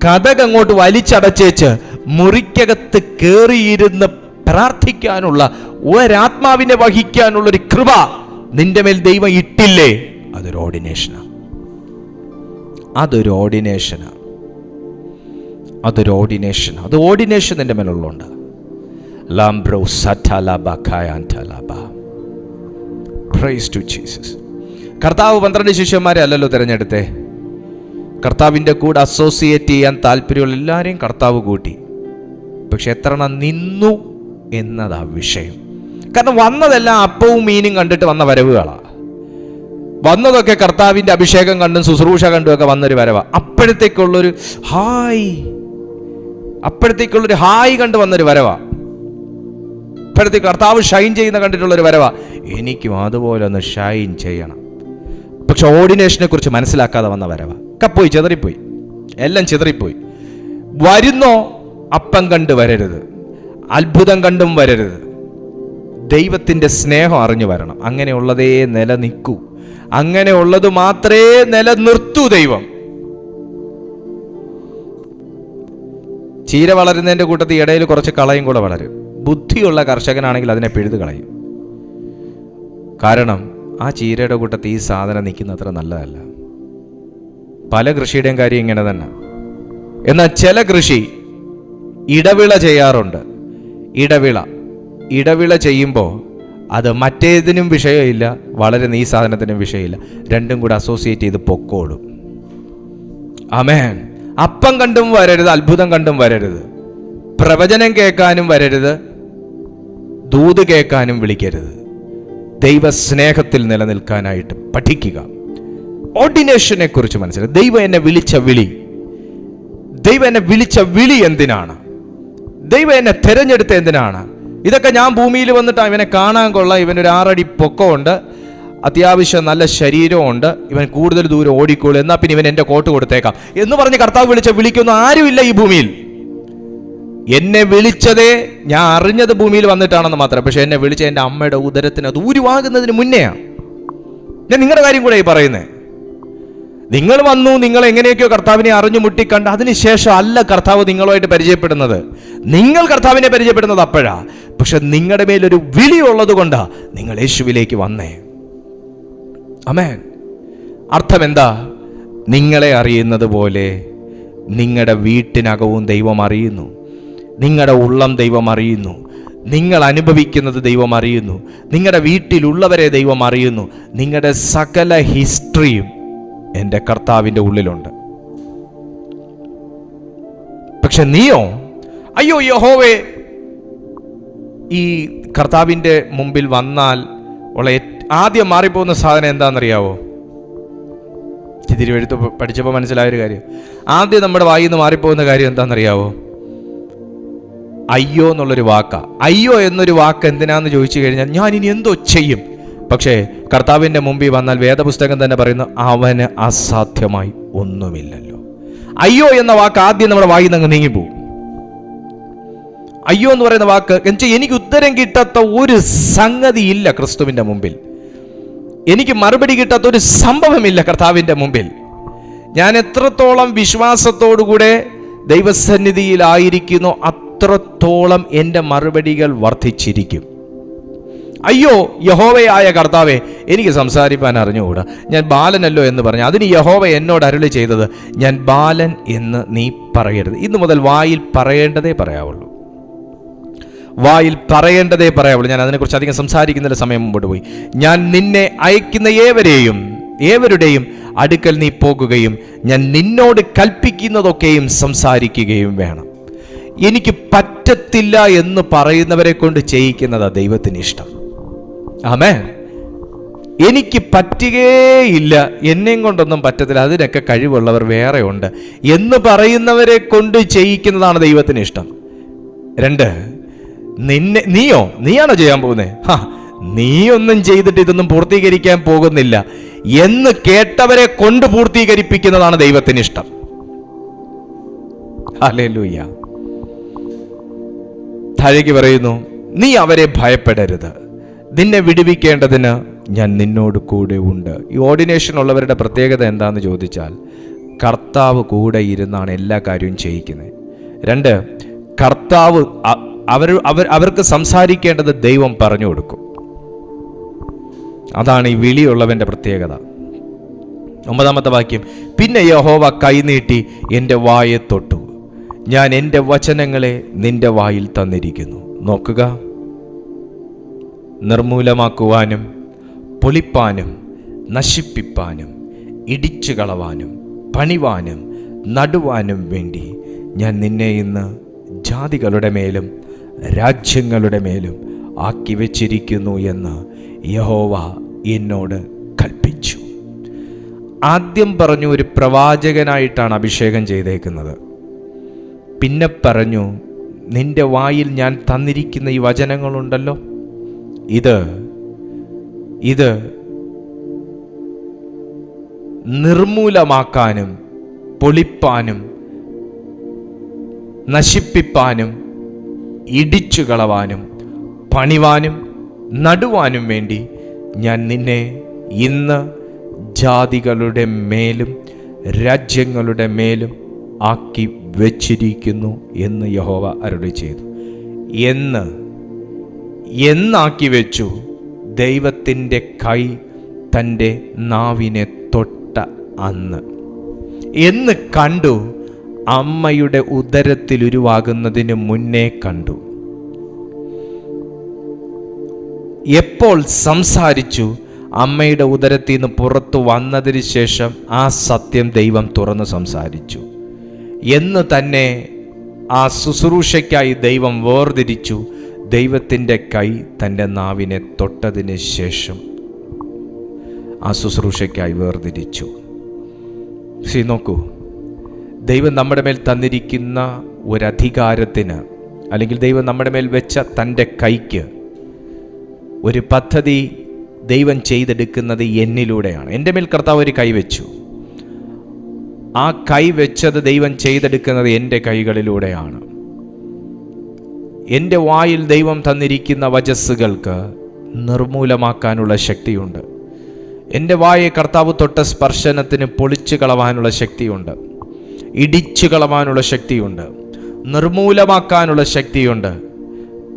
കതക് അങ്ങോട്ട് വലിച്ചടച്ചേച്ച് മുറിക്കകത്ത് കയറിയിരുന്ന് പ്രാർത്ഥിക്കാനുള്ള, ഒരാത്മാവിനെ വഹിക്കാനുള്ള ഒരു കൃപ നിന്റെ മേൽ ദൈവം ഇട്ടില്ലേ? അതൊരു ഓർഡിനേഷനാണ്. അത് ഓർഡിനേഷൻ നിന്റെ മേലുള്ളതുകൊണ്ട്. കർത്താവ് 12 ശിഷ്യന്മാരെ അല്ലല്ലോ തിരഞ്ഞെടുത്തേ. കർത്താവിൻ്റെ കൂടെ അസോസിയേറ്റ് ചെയ്യാൻ താല്പര്യമുള്ള എല്ലാവരെയും കർത്താവ് കൂട്ടി. പക്ഷെ എത്ര നിന്നു എന്നതാ വിഷയം. കാരണം വന്നതെല്ലാം അപ്പവും മീനും കണ്ടിട്ട് വന്ന വരവുകളാണ്. വന്നതൊക്കെ കർത്താവിൻ്റെ അഭിഷേകം കണ്ടും ശുശ്രൂഷ കണ്ടും ഒക്കെ വന്നൊരു വരവാ. അപ്പോഴത്തേക്കുള്ളൊരു ഹായ് കണ്ടു വന്നൊരു വരവാ. അപ്പോഴത്തേക്ക് കർത്താവ് ഷൈൻ ചെയ്യുന്ന കണ്ടിട്ടുള്ളൊരു വരവാ. എനിക്കും അതുപോലെ ഒന്ന് ഷൈൻ ചെയ്യണം. പക്ഷെ ഓർഡിനേഷനെ കുറിച്ച് മനസ്സിലാക്കാതെ വന്ന വരവാ. പോയി ചിതറിപ്പോയി, എല്ലാം ചിതറിപ്പോയി. വരുന്നോ അപ്പം കണ്ട് വരരുത്, അത്ഭുതം കണ്ടും വരരുത്. ദൈവത്തിൻ്റെ സ്നേഹം അറിഞ്ഞു വരണം. അങ്ങനെയുള്ളതേ നിലനിൽക്കൂ, അങ്ങനെയുള്ളത് മാത്രമേ നിലനിർത്തൂ ദൈവം. ചീര വളരുന്നതിൻ്റെ കൂട്ടത്തിൽ ഇടയിൽ കുറച്ച് കളയും കൂടെ വളരും. ബുദ്ധിയുള്ള കർഷകനാണെങ്കിൽ അതിനെ പിഴുത് കളയും. കാരണം ആ ചീരയുടെ കൂട്ടത്തിൽ ഈ സാധനം നിൽക്കുന്ന അത്ര നല്ലതല്ല. പല കൃഷിയുടെയും കാര്യം ഇങ്ങനെ തന്നെ. എന്നാൽ ചില കൃഷി ഇടവിള ചെയ്യാറുണ്ട്. ഇടവിള ചെയ്യുമ്പോൾ അത് മറ്റേതിനും വിഷയമില്ല, വളരെ സാധനത്തിനും വിഷയമില്ല. രണ്ടും കൂടെ അസോസിയേറ്റ് ചെയ്ത് പൊക്കോളും. ആമേൻ. അപ്പം കണ്ടും വരരുത്, അത്ഭുതം കണ്ടും വരരുത്, പ്രവചനം കേൾക്കാനും വരരുത്, ദൂത് കേൾക്കാനും വിളിക്കരുത്. ദൈവസ്നേഹത്തിൽ നിലനിൽക്കാനായിട്ട് പഠിക്കുക. ഓർഡിനേഷനെ കുറിച്ച് മനസ്സിലാക്കുക. ദൈവം എന്നെ വിളിച്ച വിളി എന്തിനാണ്? ദൈവം എന്നെ തിരഞ്ഞെടുത്ത എന്തിനാണ്? ഇതൊക്കെ ഞാൻ ഭൂമിയിൽ വന്നിട്ട് ഇവനെ കാണാൻ കൊള്ളാം, ഇവനൊരു 6 അടി പൊക്കമുണ്ട്, അത്യാവശ്യം നല്ല ശരീരമുണ്ട്, ഇവൻ കൂടുതൽ ദൂരം ഓടിക്കോളൂ, എന്നാൽ പിന്നെ ഇവൻ എൻ്റെ കോട്ട് കൊടുത്തേക്കാം എന്ന് പറഞ്ഞ് കർത്താവ് വിളിക്കൊന്നും ആരുമില്ല ഈ ഭൂമിയിൽ. എന്നെ വിളിച്ചതേ ഞാൻ അറിഞ്ഞത് ഭൂമിയിൽ വന്നിട്ടാണെന്ന് മാത്രം. പക്ഷെ എന്നെ വിളിച്ച എൻ്റെ അമ്മയുടെ ഉദരത്തിന് അത് ഉരുവാകുന്നതിന് മുന്നെയാണ്. ഞാൻ നിങ്ങളുടെ കാര്യം കൂടെ ഈ പറയുന്നത്. നിങ്ങൾ വന്നു, നിങ്ങൾ എങ്ങനെയൊക്കെയോ കർത്താവിനെ അറിഞ്ഞു മുട്ടിക്കണ്ട്, അതിനുശേഷം അല്ല കർത്താവ് നിങ്ങളുമായിട്ട് പരിചയപ്പെടുന്നത്. നിങ്ങൾ കർത്താവിനെ പരിചയപ്പെടുന്നത് അപ്പോഴാ. പക്ഷെ നിങ്ങളുടെ മേലൊരു വിളി ഉള്ളത് കൊണ്ടാ നിങ്ങൾ യേശുവിലേക്ക് വന്നേ. ആമേൻ. അർത്ഥം എന്താ? നിങ്ങളെ അറിയുന്നത് പോലെ നിങ്ങളുടെ വീട്ടിനകവും ദൈവം അറിയുന്നു, നിങ്ങളുടെ ഉള്ളം ദൈവം അറിയുന്നു, നിങ്ങൾ അനുഭവിക്കുന്നത് ദൈവം അറിയുന്നു, നിങ്ങളുടെ വീട്ടിലുള്ളവരെ ദൈവം അറിയുന്നു. നിങ്ങളുടെ സകല ഹിസ്റ്ററിയും എൻ്റെ കർത്താവിൻ്റെ ഉള്ളിലുണ്ട്. പക്ഷെ നീയോ, അയ്യോ യഹോവേ, ഈ കർത്താവിൻ്റെ മുമ്പിൽ വന്നാൽ ഉള്ള ആദ്യം മാറിപ്പോകുന്ന സാധനം എന്താണെന്നറിയാവോ? തിരുവെഴുത്ത് പഠിച്ചപ്പോൾ മനസ്സിലായൊരു കാര്യം. ആദ്യം നമ്മുടെ വായിൽ നിന്ന് മാറിപ്പോകുന്ന കാര്യം എന്താണെന്നറിയാവോ? അയ്യോ എന്നുള്ളൊരു വാക്കാ. അയ്യോ എന്നൊരു വാക്ക് എന്തിനാന്ന് ചോദിച്ചു കഴിഞ്ഞാൽ ഞാൻ ഇനി എന്തോ ചെയ്യും. പക്ഷേ കർത്താവിൻ്റെ മുമ്പിൽ വന്നാൽ വേദപുസ്തകം തന്നെ പറയുന്നു, അവന് അസാധ്യമായി ഒന്നുമില്ലല്ലോ. അയ്യോ എന്ന വാക്ക് ആദ്യം നമ്മുടെ വായിൽ നിന്ന് അങ്ങ് നീങ്ങിപ്പോവും. അയ്യോ എന്ന് പറയുന്ന വാക്ക് എനിക്ക് ഉത്തരം കിട്ടാത്ത ഒരു സംഗതി ഇല്ല ക്രിസ്തുവിൻ്റെ മുമ്പിൽ. എനിക്ക് മറുപടി കിട്ടാത്ത ഒരു സംഭവമില്ല കർത്താവിൻ്റെ മുമ്പിൽ. ഞാൻ എത്രത്തോളം വിശ്വാസത്തോടുകൂടെ ദൈവസന്നിധിയിലായിരിക്കുന്നു അത്രത്തോളം എൻ്റെ മറുപടികൾ വർദ്ധിച്ചിരിക്കും. അയ്യോ യഹോവയായ കർത്താവേ, എനിക്ക് സംസാരിപ്പാൻ അറിഞ്ഞുകൂടാ, ഞാൻ ബാലനല്ലോ എന്ന് പറഞ്ഞു. അതിന് യഹോവ എന്നോട് അരുളി ചെയ്തത്, ഞാൻ ബാലൻ എന്ന് നീ പറയരുത്. ഇന്നു മുതൽ വായിൽ പറയേണ്ടതേ പറയാവുള്ളൂ. വായിൽ പറയേണ്ടതേ പറയാവുള്ളൂ. ഞാൻ അതിനെക്കുറിച്ച് അധികം സംസാരിക്കുന്നതിന് സമയം മുമ്പോട്ട് പോയി. ഞാൻ നിന്നെ അയക്കുന്ന ഏവരുടെയും അടുക്കൽ നീ പോകുകയും ഞാൻ നിന്നോട് കൽപ്പിക്കുന്നതൊക്കെയും സംസാരിക്കുകയും വേണം. എനിക്ക് പറ്റത്തില്ല എന്ന് പറയുന്നവരെ കൊണ്ട് ചെയ്യിക്കുന്നതാ ദൈവത്തിന് ഇഷ്ടം. ആമേൻ. എനിക്ക് പറ്റുകയില്ല, എന്നെയും കൊണ്ടൊന്നും പറ്റത്തില്ല, അതിനൊക്കെ കഴിവുള്ളവർ വേറെ ഉണ്ട് എന്ന് പറയുന്നവരെ കൊണ്ട് ചെയ്യിക്കുന്നതാണ് ദൈവത്തിന് ഇഷ്ടം. 2, നീയാണോ ചെയ്യാൻ പോകുന്നത്? നീയൊന്നും ചെയ്തിട്ട് ഇതൊന്നും പൂർത്തീകരിക്കാൻ പോകുന്നില്ല എന്ന് കേട്ടവരെ കൊണ്ട് പൂർത്തീകരിപ്പിക്കുന്നതാണ് ദൈവത്തിന് ഇഷ്ടം. ഹല്ലേലൂയ. താഴേക്ക് പറയുന്നു, നീ അവരെ ഭയപ്പെടരുത്, നിന്നെ വിടുവിക്കേണ്ടതിന് ഞാൻ നിന്നോട് കൂടെ ഉണ്ട്. ഈ ഓർഡിനേഷൻ ഉള്ളവരുടെ പ്രത്യേകത എന്താണെന്ന് ചോദിച്ചാൽ, കർത്താവ് കൂടെ ഇരുന്നാണ് എല്ലാ കാര്യവും ചെയ്യിക്കുന്നത്. 2, കർത്താവ് അവർക്ക് സംസാരിക്കേണ്ടത് ദൈവം പറഞ്ഞു കൊടുക്കും. അതാണ് ഈ വിളിയുള്ളവൻ്റെ പ്രത്യേകത. 9-ാമത്തെ വാക്യം, പിന്നെ യഹോവ കൈനീട്ടി എൻ്റെ വായെ തൊട്ടു, ഞാൻ എൻ്റെ വചനങ്ങളെ നിന്റെ വായിൽ തന്നിരിക്കുന്നു. നോക്കുക, നിർമൂലമാക്കുവാനും പൊളിപ്പാനും നശിപ്പിപ്പാനും ഇടിച്ചു കളവാനും പണിവാനും നടുവാനും വേണ്ടി ഞാൻ നിന്നെ ഇന്ന് ജാതികളുടെ മേലും രാജ്യങ്ങളുടെ മേലും ആക്കി വെച്ചിരിക്കുന്നു എന്ന് യഹോവ എന്നോട് കൽപ്പിച്ചു. ആദ്യം പറഞ്ഞു ഒരു പ്രവാചകനായിട്ടാണ് അഭിഷേകം ചെയ്തേക്കുന്നത്. പിന്നെ പറഞ്ഞു, നിന്റെ വായിൽ ഞാൻ തന്നിരിക്കുന്ന ഈ വചനങ്ങളുണ്ടല്ലോ, ഇത് നിർമൂലമാക്കാനും പൊളിപ്പാനും നശിപ്പിപ്പാനും ഇടിച്ചു കളവാനും പണിവാനും നടുവാനും വേണ്ടി ഞാൻ നിന്നെ ഇന്ന് ജാതികളുടെ മേലും രാജ്യങ്ങളുടെ മേലും ആക്കി വെച്ചിരിക്കുന്നു എന്ന് യഹോവ അരുളി ചെയ്തു. എന്നാക്കി വെച്ചു? ദൈവത്തിൻ്റെ കൈ തൻ്റെ നാവിനെ തൊട്ട അന്ന്. എന്ന് കണ്ടു? അമ്മയുടെ ഉദരത്തിൽ ഉരുവാകുന്നതിന് മുന്നേ കണ്ടു. എപ്പോൾ സംസാരിച്ചു, അമ്മയുടെ ഉദരത്തിൽ നിന്ന് പുറത്തു വന്നതിന് ശേഷം ആ സത്യം ദൈവം തുറന്ന് സംസാരിച്ചു എന്ന് തന്നെ ആ ശുശ്രൂഷയ്ക്കായി ദൈവം വേർതിരിച്ചു. ദൈവത്തിൻ്റെ കൈ തൻ്റെ നാവിനെ തൊട്ടതിന് ശേഷം ആ ശുശ്രൂഷയ്ക്കായി വേർതിരിച്ചു. നോക്കൂ, ദൈവം നമ്മുടെ മേൽ തന്നിരിക്കുന്ന ഒരധികാരത്തിന്, അല്ലെങ്കിൽ ദൈവം നമ്മുടെ മേൽ വെച്ച തൻ്റെ കൈക്ക് ഒരു പദ്ധതി ദൈവം ചെയ്തെടുക്കുന്നത് എന്നിലൂടെയാണ്. എൻ്റെ മേൽ കർത്താവ് ഒരു കൈ വെച്ചു. ആ കൈ വെച്ചത് ദൈവം ചെയ്തെടുക്കുന്നത് എൻ്റെ കൈകളിലൂടെയാണ്. എൻ്റെ വായിൽ ദൈവം തന്നിരിക്കുന്ന വചസ്സുകൾക്ക് നിർമൂലമാക്കാനുള്ള ശക്തിയുണ്ട്. എൻ്റെ വായെ കർത്താവ് തൊട്ട സ്പർശനത്തിന് പൊളിച്ചു കളവാനുള്ള ശക്തിയുണ്ട്, ഇടിച്ചു കളവാനുള്ള ശക്തിയുണ്ട്, നിർമൂലമാക്കാനുള്ള ശക്തിയുണ്ട്,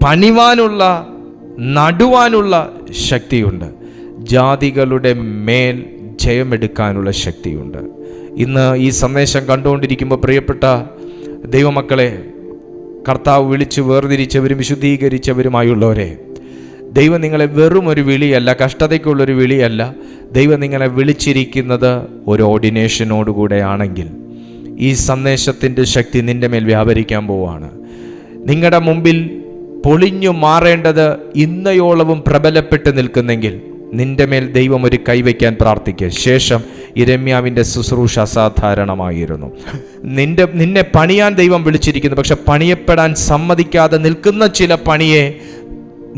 പണിവാനുള്ള, നടുവാനുള്ള ശക്തിയുണ്ട്, ജാതികളുടെ മേൽ ജയമെടുക്കാനുള്ള ശക്തിയുണ്ട്. ഇന്ന് ഈ സന്ദേശം കണ്ടുകൊണ്ടിരിക്കുമ്പോൾ പ്രിയപ്പെട്ട ദൈവമക്കളെ, കർത്താവ് വിളിച്ച് വേർതിരിച്ചവരും വിശുദ്ധീകരിച്ചവരുമായുള്ളവരെ, ദൈവം നിങ്ങളെ വെറും ഒരു വിളിയല്ല, കഷ്ടതയ്ക്കുള്ളൊരു വിളിയല്ല. ദൈവം നിങ്ങളെ വിളിച്ചിരിക്കുന്നത് ഒരു ഓർഡിനേഷനോടുകൂടെയാണെങ്കിൽ ഈ സന്ദേശത്തിൻ്റെ ശക്തി നിൻ്റെ മേൽ വ്യാപരിക്കാൻ പോവുകയാണ്. നിങ്ങളുടെ മുമ്പിൽ പൊളിഞ്ഞു മാറേണ്ടത് ഇന്നയോളവും പ്രബലപ്പെട്ട് നിൽക്കുന്നെങ്കിൽ നിന്റെ മേൽ ദൈവം ഒരു കൈവയ്ക്കാൻ പ്രാർത്ഥിക്കുക. ശേഷം യിരെമ്യാവിൻ്റെ ശുശ്രൂഷ അസാധാരണമായിരുന്നു. നിന്നെ പണിയാൻ ദൈവം വിളിച്ചിരിക്കുന്നു. പക്ഷെ പണിയപ്പെടാൻ സമ്മതിക്കാതെ നിൽക്കുന്ന ചില പണിയെ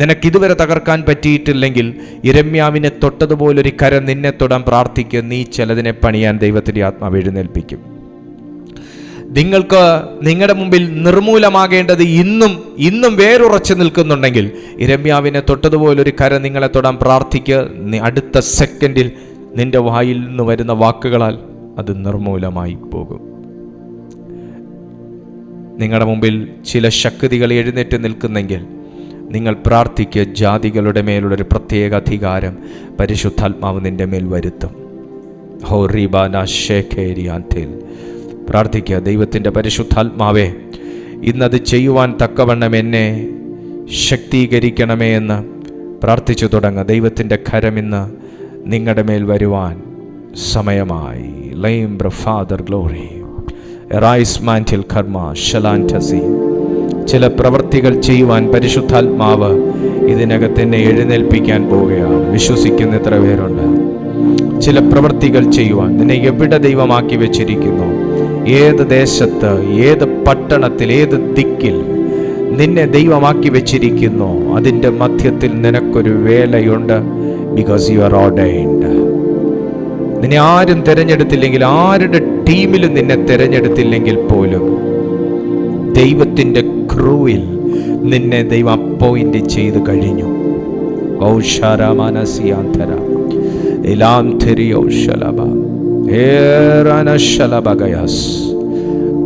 നിനക്കിതുവരെ തകർക്കാൻ പറ്റിയിട്ടില്ലെങ്കിൽ യിരെമ്യാവിനെ തൊട്ടതുപോലൊരു കരം നിന്നെ തൊടാൻ പ്രാർത്ഥിക്കുക. നീ ചിലതിനെ പണിയാൻ ദൈവത്തിൻ്റെ ആത്മാവ് എഴുന്നേൽപ്പിക്കും. നിങ്ങൾക്ക് നിങ്ങളുടെ മുമ്പിൽ നിർമൂലമാകേണ്ടത് ഇന്നും വേരുറച്ചു നിൽക്കുന്നുണ്ടെങ്കിൽ യിരെമ്യാവിനെ തൊട്ടതുപോലൊരു കരം നിങ്ങളെ തൊടാൻ പ്രാർത്ഥിക്കുക. അടുത്ത സെക്കൻഡിൽ നിന്റെ വായിൽ നിന്ന് വരുന്ന വാക്കുകളാൽ അത് നിർമൂലമായി പോകും. നിങ്ങളുടെ മുമ്പിൽ ചില ശക്തികൾ എഴുന്നേറ്റ് നിൽക്കുന്നെങ്കിൽ നിങ്ങൾ പ്രാർത്ഥിക്കുക. ജാതികളുടെ മേലുള്ളൊരു പ്രത്യേക അധികാരം പരിശുദ്ധാത്മാവ് നിന്റെ മേൽ വരുത്തും. പ്രാർത്ഥിക്കുക. ദൈവത്തിൻ്റെ പരിശുദ്ധാത്മാവേ, ഇന്നത് ചെയ്യുവാൻ തക്കവണ്ണം എന്നെ ശക്തീകരിക്കണമേ എന്ന് പ്രാർത്ഥിച്ചു തുടങ്ങുക. ദൈവത്തിൻ്റെ കരം ഇന്ന് നിങ്ങളുടെ മേൽ വരുവാൻ സമയമായി. ഫാദർ ഗ്ലോറി എറൈസ് മാൻറ്റിൽ കർമ്മ ഷലാൻറ്റസി. ചില പ്രവൃത്തികൾ ചെയ്യുവാൻ പരിശുദ്ധാത്മാവ് ഇതിനകത്ത് എന്നെ എഴുന്നേൽപ്പിക്കാൻ പോവുകയാണ്. വിശ്വസിക്കുന്ന എത്ര പേരുണ്ട്? ചില പ്രവൃത്തികൾ ചെയ്യുവാൻ നിന്നെ എവിടെ ദൈവമാക്കി വെച്ചിരിക്കുന്നു, ഏത് ദേശത്ത്, ഏത് പട്ടണത്തിൽ, ഏത് ദിക്കിൽ നിന്നെ ദൈവമാക്കി വെച്ചിരിക്കുന്നു, അതിൻ്റെ മധ്യത്തിൽ നിനക്കൊരു വേലയുണ്ട്. Because you are ordained. നിന്നെ ആരും തിരഞ്ഞെടുത്തില്ലെങ്കിൽ, ആരുടെ ടീമിലും നിന്നെ തിരഞ്ഞെടുത്തില്ലെങ്കിൽ പോലും ദൈവത്തിൻ്റെ ക്രൂവിൽ നിന്നെ ദൈവം അപ്പോയിന്റ് ചെയ്ത് കഴിഞ്ഞു.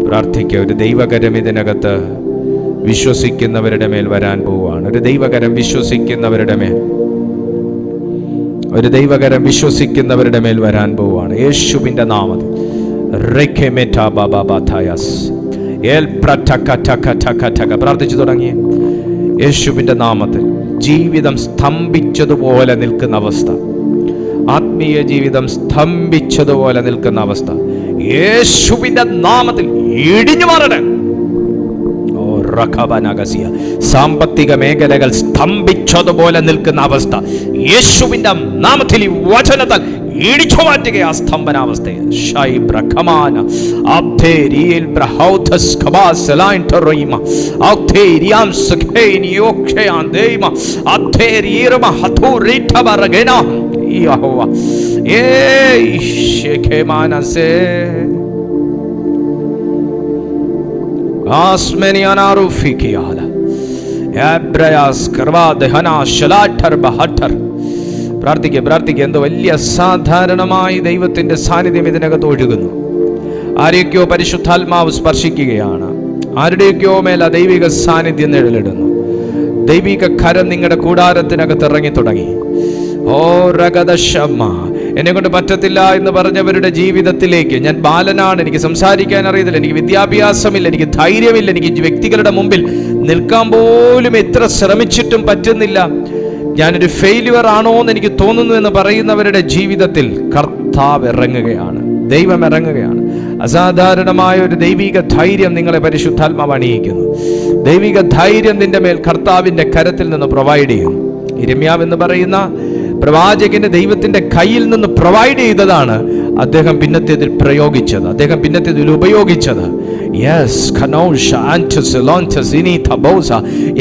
പ്രാർത്ഥിക്കുക. ഒരു ദൈവകരം ഇതിനകത്ത് വിശ്വസിക്കുന്നവരുടെ മേൽ വരാൻ പോവുകയാണ്. ഒരു ദൈവകരം വിശ്വസിക്കുന്നവരുടെ മേൽ, ഒരു ദൈവകരം വിശ്വസിക്കുന്നവരുടെ മേൽ വരാൻ പോവുകയാണ്. യേശുവിൻ്റെ നാമത്തിൽ പ്രാർത്ഥിച്ചു തുടങ്ങിയ യേശുവിൻ്റെ നാമത്തിൽ ജീവിതം സ്തംഭിച്ചതുപോലെ നിൽക്കുന്ന അവസ്ഥ, ആത്മീയ ജീവിതം സ്തംഭിച്ചതുപോലെ നിൽക്കുന്ന അവസ്ഥ യേശുവിൻ്റെ നാമത്തിൽ ഇടിഞ്ഞു മാറട്ടെ. സാമ്പത്തിക മേഖലകൾ സ്തംഭിച്ചതുപോലെ നിൽക്കുന്ന അവസ്ഥ യേശുവിൻ്റെ നാമത്തിൽ ഈ വചനത്താൽ ഇടിച്ചു മാറ്റുക. ആ സ്തംഭനാവസ്ഥയെ പ്രാർത്ഥിക്കുക. എന്തോ വലിയ അസാധാരണമായി ദൈവത്തിൻ്റെ സാന്നിധ്യം ഇതിനകത്ത് ഒഴുകുന്നു. ആരെയൊക്കെയോ പരിശുദ്ധാത്മാവ് സ്പർശിക്കുകയാണ്. ആരുടെയൊക്കെയോ മേൽ ആ ദൈവിക സാന്നിധ്യം നിഴലിടുന്നു. ദൈവിക കരം നിങ്ങളുടെ കൂടാരത്തിനകത്ത് ഇറങ്ങി തുടങ്ങി. എന്നെ കൊണ്ട് പറ്റത്തില്ല എന്ന് പറഞ്ഞവരുടെ ജീവിതത്തിലേക്ക്, ഞാൻ ബാലനാണ്, എനിക്ക് സംസാരിക്കാൻ അറിയത്തില്ല, എനിക്ക് വിദ്യാഭ്യാസമില്ല, എനിക്ക് ധൈര്യമില്ല, എനിക്ക് വ്യക്തികളുടെ മുമ്പിൽ നിൽക്കാൻ പോലും എത്ര ശ്രമിച്ചിട്ടും പറ്റുന്നില്ല, ഞാനൊരു ഫെയിലുവർ ആണോ എന്ന് എനിക്ക് തോന്നുന്നു എന്ന് പറയുന്നവരുടെ ജീവിതത്തിൽ കർത്താവ് ഇറങ്ങുകയാണ്, ദൈവം ഇറങ്ങുകയാണ്. അസാധാരണമായ ഒരു ദൈവിക ധൈര്യം നിങ്ങളെ പരിശുദ്ധാത്മാവ് അണിയിക്കുന്നു. ദൈവിക ധൈര്യം നിന്റെ മേൽ കർത്താവിന്റെ കരത്തിൽ നിന്ന് പ്രൊവൈഡ് ചെയ്യും. യിരെമ്യാവ് എന്ന് പറയുന്ന പ്രവാചകന് ദൈവത്തിന്റെ കയ്യിൽ നിന്ന് പ്രൊവൈഡ് ചെയ്തതാണ് അദ്ദേഹം പിന്നത്തേതിൽ പ്രയോഗിച്ചത്, അദ്ദേഹം പിന്നത്തേതിൽ ഉപയോഗിച്ചത്.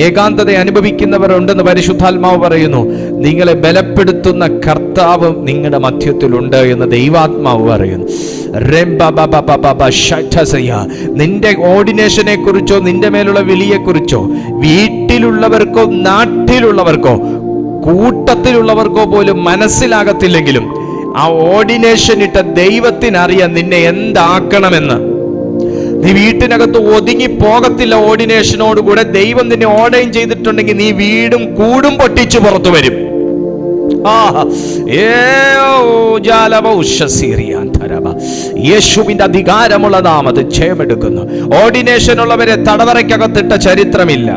ഏകാന്തത അനുഭവിക്കുന്നവരുണ്ടെന്ന് പരിശുദ്ധാത്മാവ് പറയുന്നു. നിങ്ങളെ ബലപ്പെടുത്തുന്ന കർത്താവ് നിങ്ങളുടെ മധ്യത്തിലുണ്ട് എന്ന് ദൈവാത്മാവ് പറയുന്നു. നിന്റെ ഓർഡിനേഷനെ കുറിച്ചോ നിന്റെ മേലുള്ള വിളിയെക്കുറിച്ചോ വീട്ടിലുള്ളവർക്കോ നാട്ടിലുള്ളവർക്കോ കൂട്ടത്തിലുള്ളവർക്കോ പോലും മനസ്സിലാകത്തില്ലെങ്കിലും ആ ഓർഡിനേഷൻ ഇട്ട ദൈവത്തിനറിയാം നിന്നെ എന്താക്കണമെന്ന്. നീ വീട്ടിനകത്ത് ഒതുങ്ങി പോകത്തില്ല. ഓർഡിനേഷനോടുകൂടെ ദൈവം നിന്നെ ഓർഡൈൻ ചെയ്തിട്ടുണ്ടെങ്കിൽ നീ വീടും കൂടും പൊട്ടിച്ചു പുറത്തു വരും. യേശുവിന്റെ അധികാരമുള്ള നാമത്തിൽ ജയമെടുക്കുന്നു. ഓർഡിനേഷൻ ഉള്ളവരെ തടവറയ്ക്കകത്തിട്ട ചരിത്രമില്ല.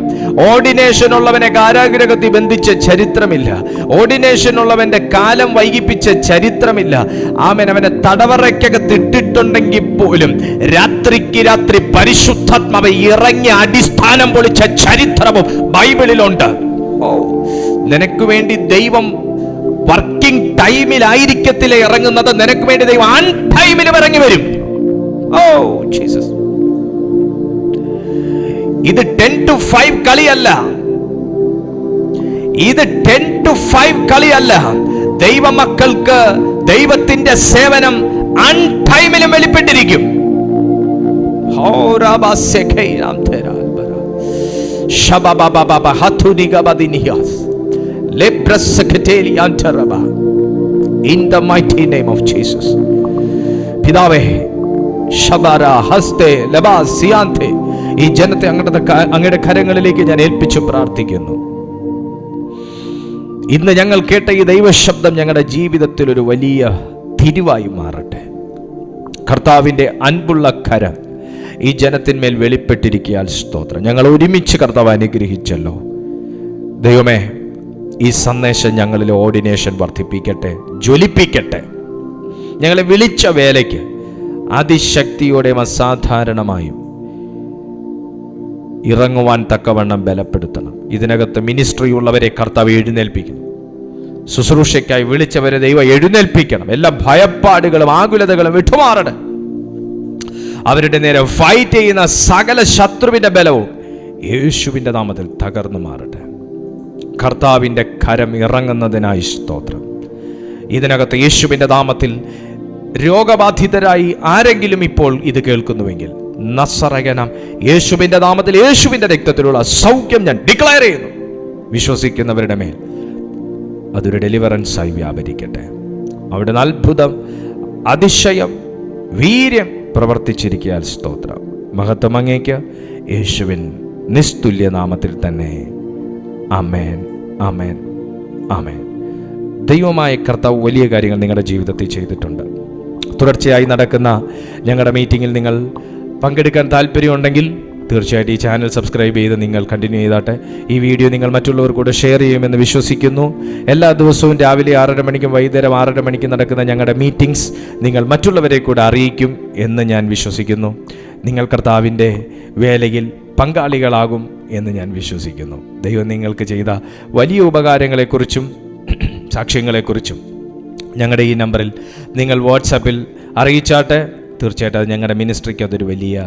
ഓർഡിനേഷൻ ഉള്ളവനെ കാരാഗൃഹത്തിൽ ബന്ധിച്ച ചരിത്രമില്ല. ഓർഡിനേഷൻ ഉള്ളവന്റെ കാലം വൈകിപ്പിച്ച ചരിത്രമില്ല. ആമേൻ. അവനെ തടവറയ്ക്കകത്തിട്ടിട്ടുണ്ടെങ്കിൽ പോലും രാത്രിക്ക് രാത്രി പരിശുദ്ധാത്മാവ് ഇറങ്ങി അടിസ്ഥാനം പൊളിച്ച ചരിത്രവും ബൈബിളിലുണ്ട്. നിനക്ക് വേണ്ടി ദൈവം വർക്കിംഗ് ടൈമിലായിരിക്കത്തില്ല ഇറങ്ങുന്നത്, നിനക്ക് വേണ്ടി ദൈവം ആൺ ടൈമിലും ഇറങ്ങി വരും. ജീസസ്. ഇത് 10 to 5 കളിയല്ല, ഇത് 10 to 5 കളിയല്ല. ദൈവമക്കൾക്ക് ദൈവത്തിന്റെ സേവനം ആൺ ടൈമിലും വെളിപ്പെട്ടിരിക്കും. In the mighty name of Jesus. പിതാവേ, ശബര ഹസ്തേ ലബാസിയാന്തേ, ഈ ജനത്തെ അങ്ങയുടെ കരങ്ങളിലേക്ക് ഞാൻ ഏൽപ്പിച്ചു പ്രാർത്ഥിക്കുന്നു. ഇന്ന് ഞങ്ങൾ കേട്ട ഈ ദൈവശബ്ദം ഞങ്ങളുടെ ജീവിതത്തിൽ ഒരു വലിയ തിരിവായി മാറട്ടെ. കർത്താവിൻ്റെ അൻപുള്ള കരം ഈ ജനത്തിന്മേൽ വെളിപ്പെട്ടിരിക്കാൻ സ്തോത്രം. ഞങ്ങൾ ഒരുമിച്ച് കർത്താവ് അനുഗ്രഹിച്ചല്ലോ. ദൈവമേ, ഈ സന്ദേശം ഞങ്ങളിൽ ഓർഡിനേഷൻ വർദ്ധിപ്പിക്കട്ടെ, ജ്വലിപ്പിക്കട്ടെ. ഞങ്ങളെ വിളിച്ച വേലയ്ക്ക് അതിശക്തിയോടെയും അസാധാരണമായും ഇറങ്ങുവാൻ തക്കവണ്ണം ബലപ്പെടുത്തണം. ഇതിനകത്ത് മിനിസ്ട്രി ഉള്ളവരെ കർത്താവ് എഴുന്നേൽപ്പിക്കണം. ശുശ്രൂഷയ്ക്കായി വിളിച്ചവരെ ദൈവം എഴുന്നേൽപ്പിക്കണം. എല്ലാ ഭയപ്പാടുകളും ആകുലതകളും വിട്ടുമാറണം. അവരുടെ നേരെ ഫൈറ്റ് ചെയ്യുന്ന സകല ശത്രുവിന്റെ ബലവും യേശുവിന്റെ നാമത്തിൽ തകർന്നു മാറട്ടെ. കർത്താവിൻ്റെ കരം ഇറങ്ങുന്നതിനായി സ്തോത്രം. ഇതിനകത്ത് യേശുവിൻ്റെ നാമത്തിൽ രോഗബാധിതരായി ആരെങ്കിലും ഇപ്പോൾ ഇത് കേൾക്കുന്നുവെങ്കിൽ നസറയനാം യേശുവിൻ്റെ നാമത്തിൽ യേശുവിൻ്റെ രക്തത്തിലുള്ള സൗഖ്യം ഞാൻ ഡിക്ലെയർ ചെയ്യുന്നു. വിശ്വസിക്കുന്നവരുടെ മേൽ അതൊരു ഡെലിവറൻസായി വ്യാപരിക്കട്ടെ. അവിടെ അത്ഭുതം, അതിശയം, വീര്യം പ്രവർത്തിച്ചിരിക്കാൻ സ്തോത്രം. മഹത്വം അങ്ങേക്ക് യേശുവിൻ നിസ്തുല്യ നാമത്തിൽ തന്നെ. ആമേൻ, ആമേൻ, ആമേൻ. ദൈവമായ കർത്താവ് വലിയ കാര്യങ്ങൾ നിങ്ങളുടെ ജീവിതത്തിൽ ചെയ്തിട്ടുണ്ട്. തുടർച്ചയായി നടക്കുന്ന ഞങ്ങളുടെ മീറ്റിങ്ങിൽ നിങ്ങൾ പങ്കെടുക്കാൻ താല്പര്യമുണ്ടെങ്കിൽ തീർച്ചയായിട്ടും ഈ ചാനൽ സബ്സ്ക്രൈബ് ചെയ്ത് നിങ്ങൾ കണ്ടിന്യൂ ചെയ്താട്ടെ. ഈ വീഡിയോ നിങ്ങൾ മറ്റുള്ളവർ കൂടെ ഷെയർ ചെയ്യുമെന്ന് വിശ്വസിക്കുന്നു. എല്ലാ ദിവസവും രാവിലെ 6:30 മണിക്കും വൈകുന്നേരം 6:30 മണിക്കും നടക്കുന്ന ഞങ്ങളുടെ മീറ്റിംഗ്സ് നിങ്ങൾ മറ്റുള്ളവരെ കൂടെ അറിയിക്കും എന്ന് ഞാൻ വിശ്വസിക്കുന്നു. നിങ്ങൾ കർത്താവിൻ്റെ വേലയിൽ പങ്കാളികളാകും എന്ന് ഞാൻ വിശ്വസിക്കുന്നു. ദൈവം നിങ്ങൾക്ക് ചെയ്ത വലിയ ഉപകാരങ്ങളെക്കുറിച്ചും സാക്ഷ്യങ്ങളെക്കുറിച്ചും ഞങ്ങളുടെ ഈ നമ്പറിൽ നിങ്ങൾ വാട്സാപ്പിൽ അറിയിച്ചാട്ടെ. തീർച്ചയായിട്ടും അത് ഞങ്ങളുടെ മിനിസ്ട്രിക്ക് അതൊരു വലിയ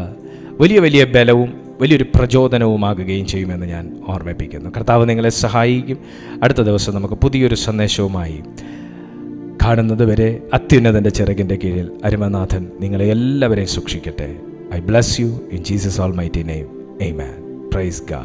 വലിയ വലിയ ബലവും വലിയൊരു പ്രചോദനവുമാകുകയും ചെയ്യുമെന്ന് ഞാൻ ഓർമ്മിപ്പിക്കുന്നു. കർത്താവ് നിങ്ങളെ സഹായിക്കും. അടുത്ത ദിവസം നമുക്ക് പുതിയൊരു സന്ദേശവുമായി കാണുന്നത് വരെ അത്യുന്നതൻ്റെ ചിറകിൻ്റെ കീഴിൽ അരുമനാഥൻ നിങ്ങളെ എല്ലാവരെയും സൂക്ഷിക്കട്ടെ. I bless you in Jesus' almighty name. Amen. Praise God.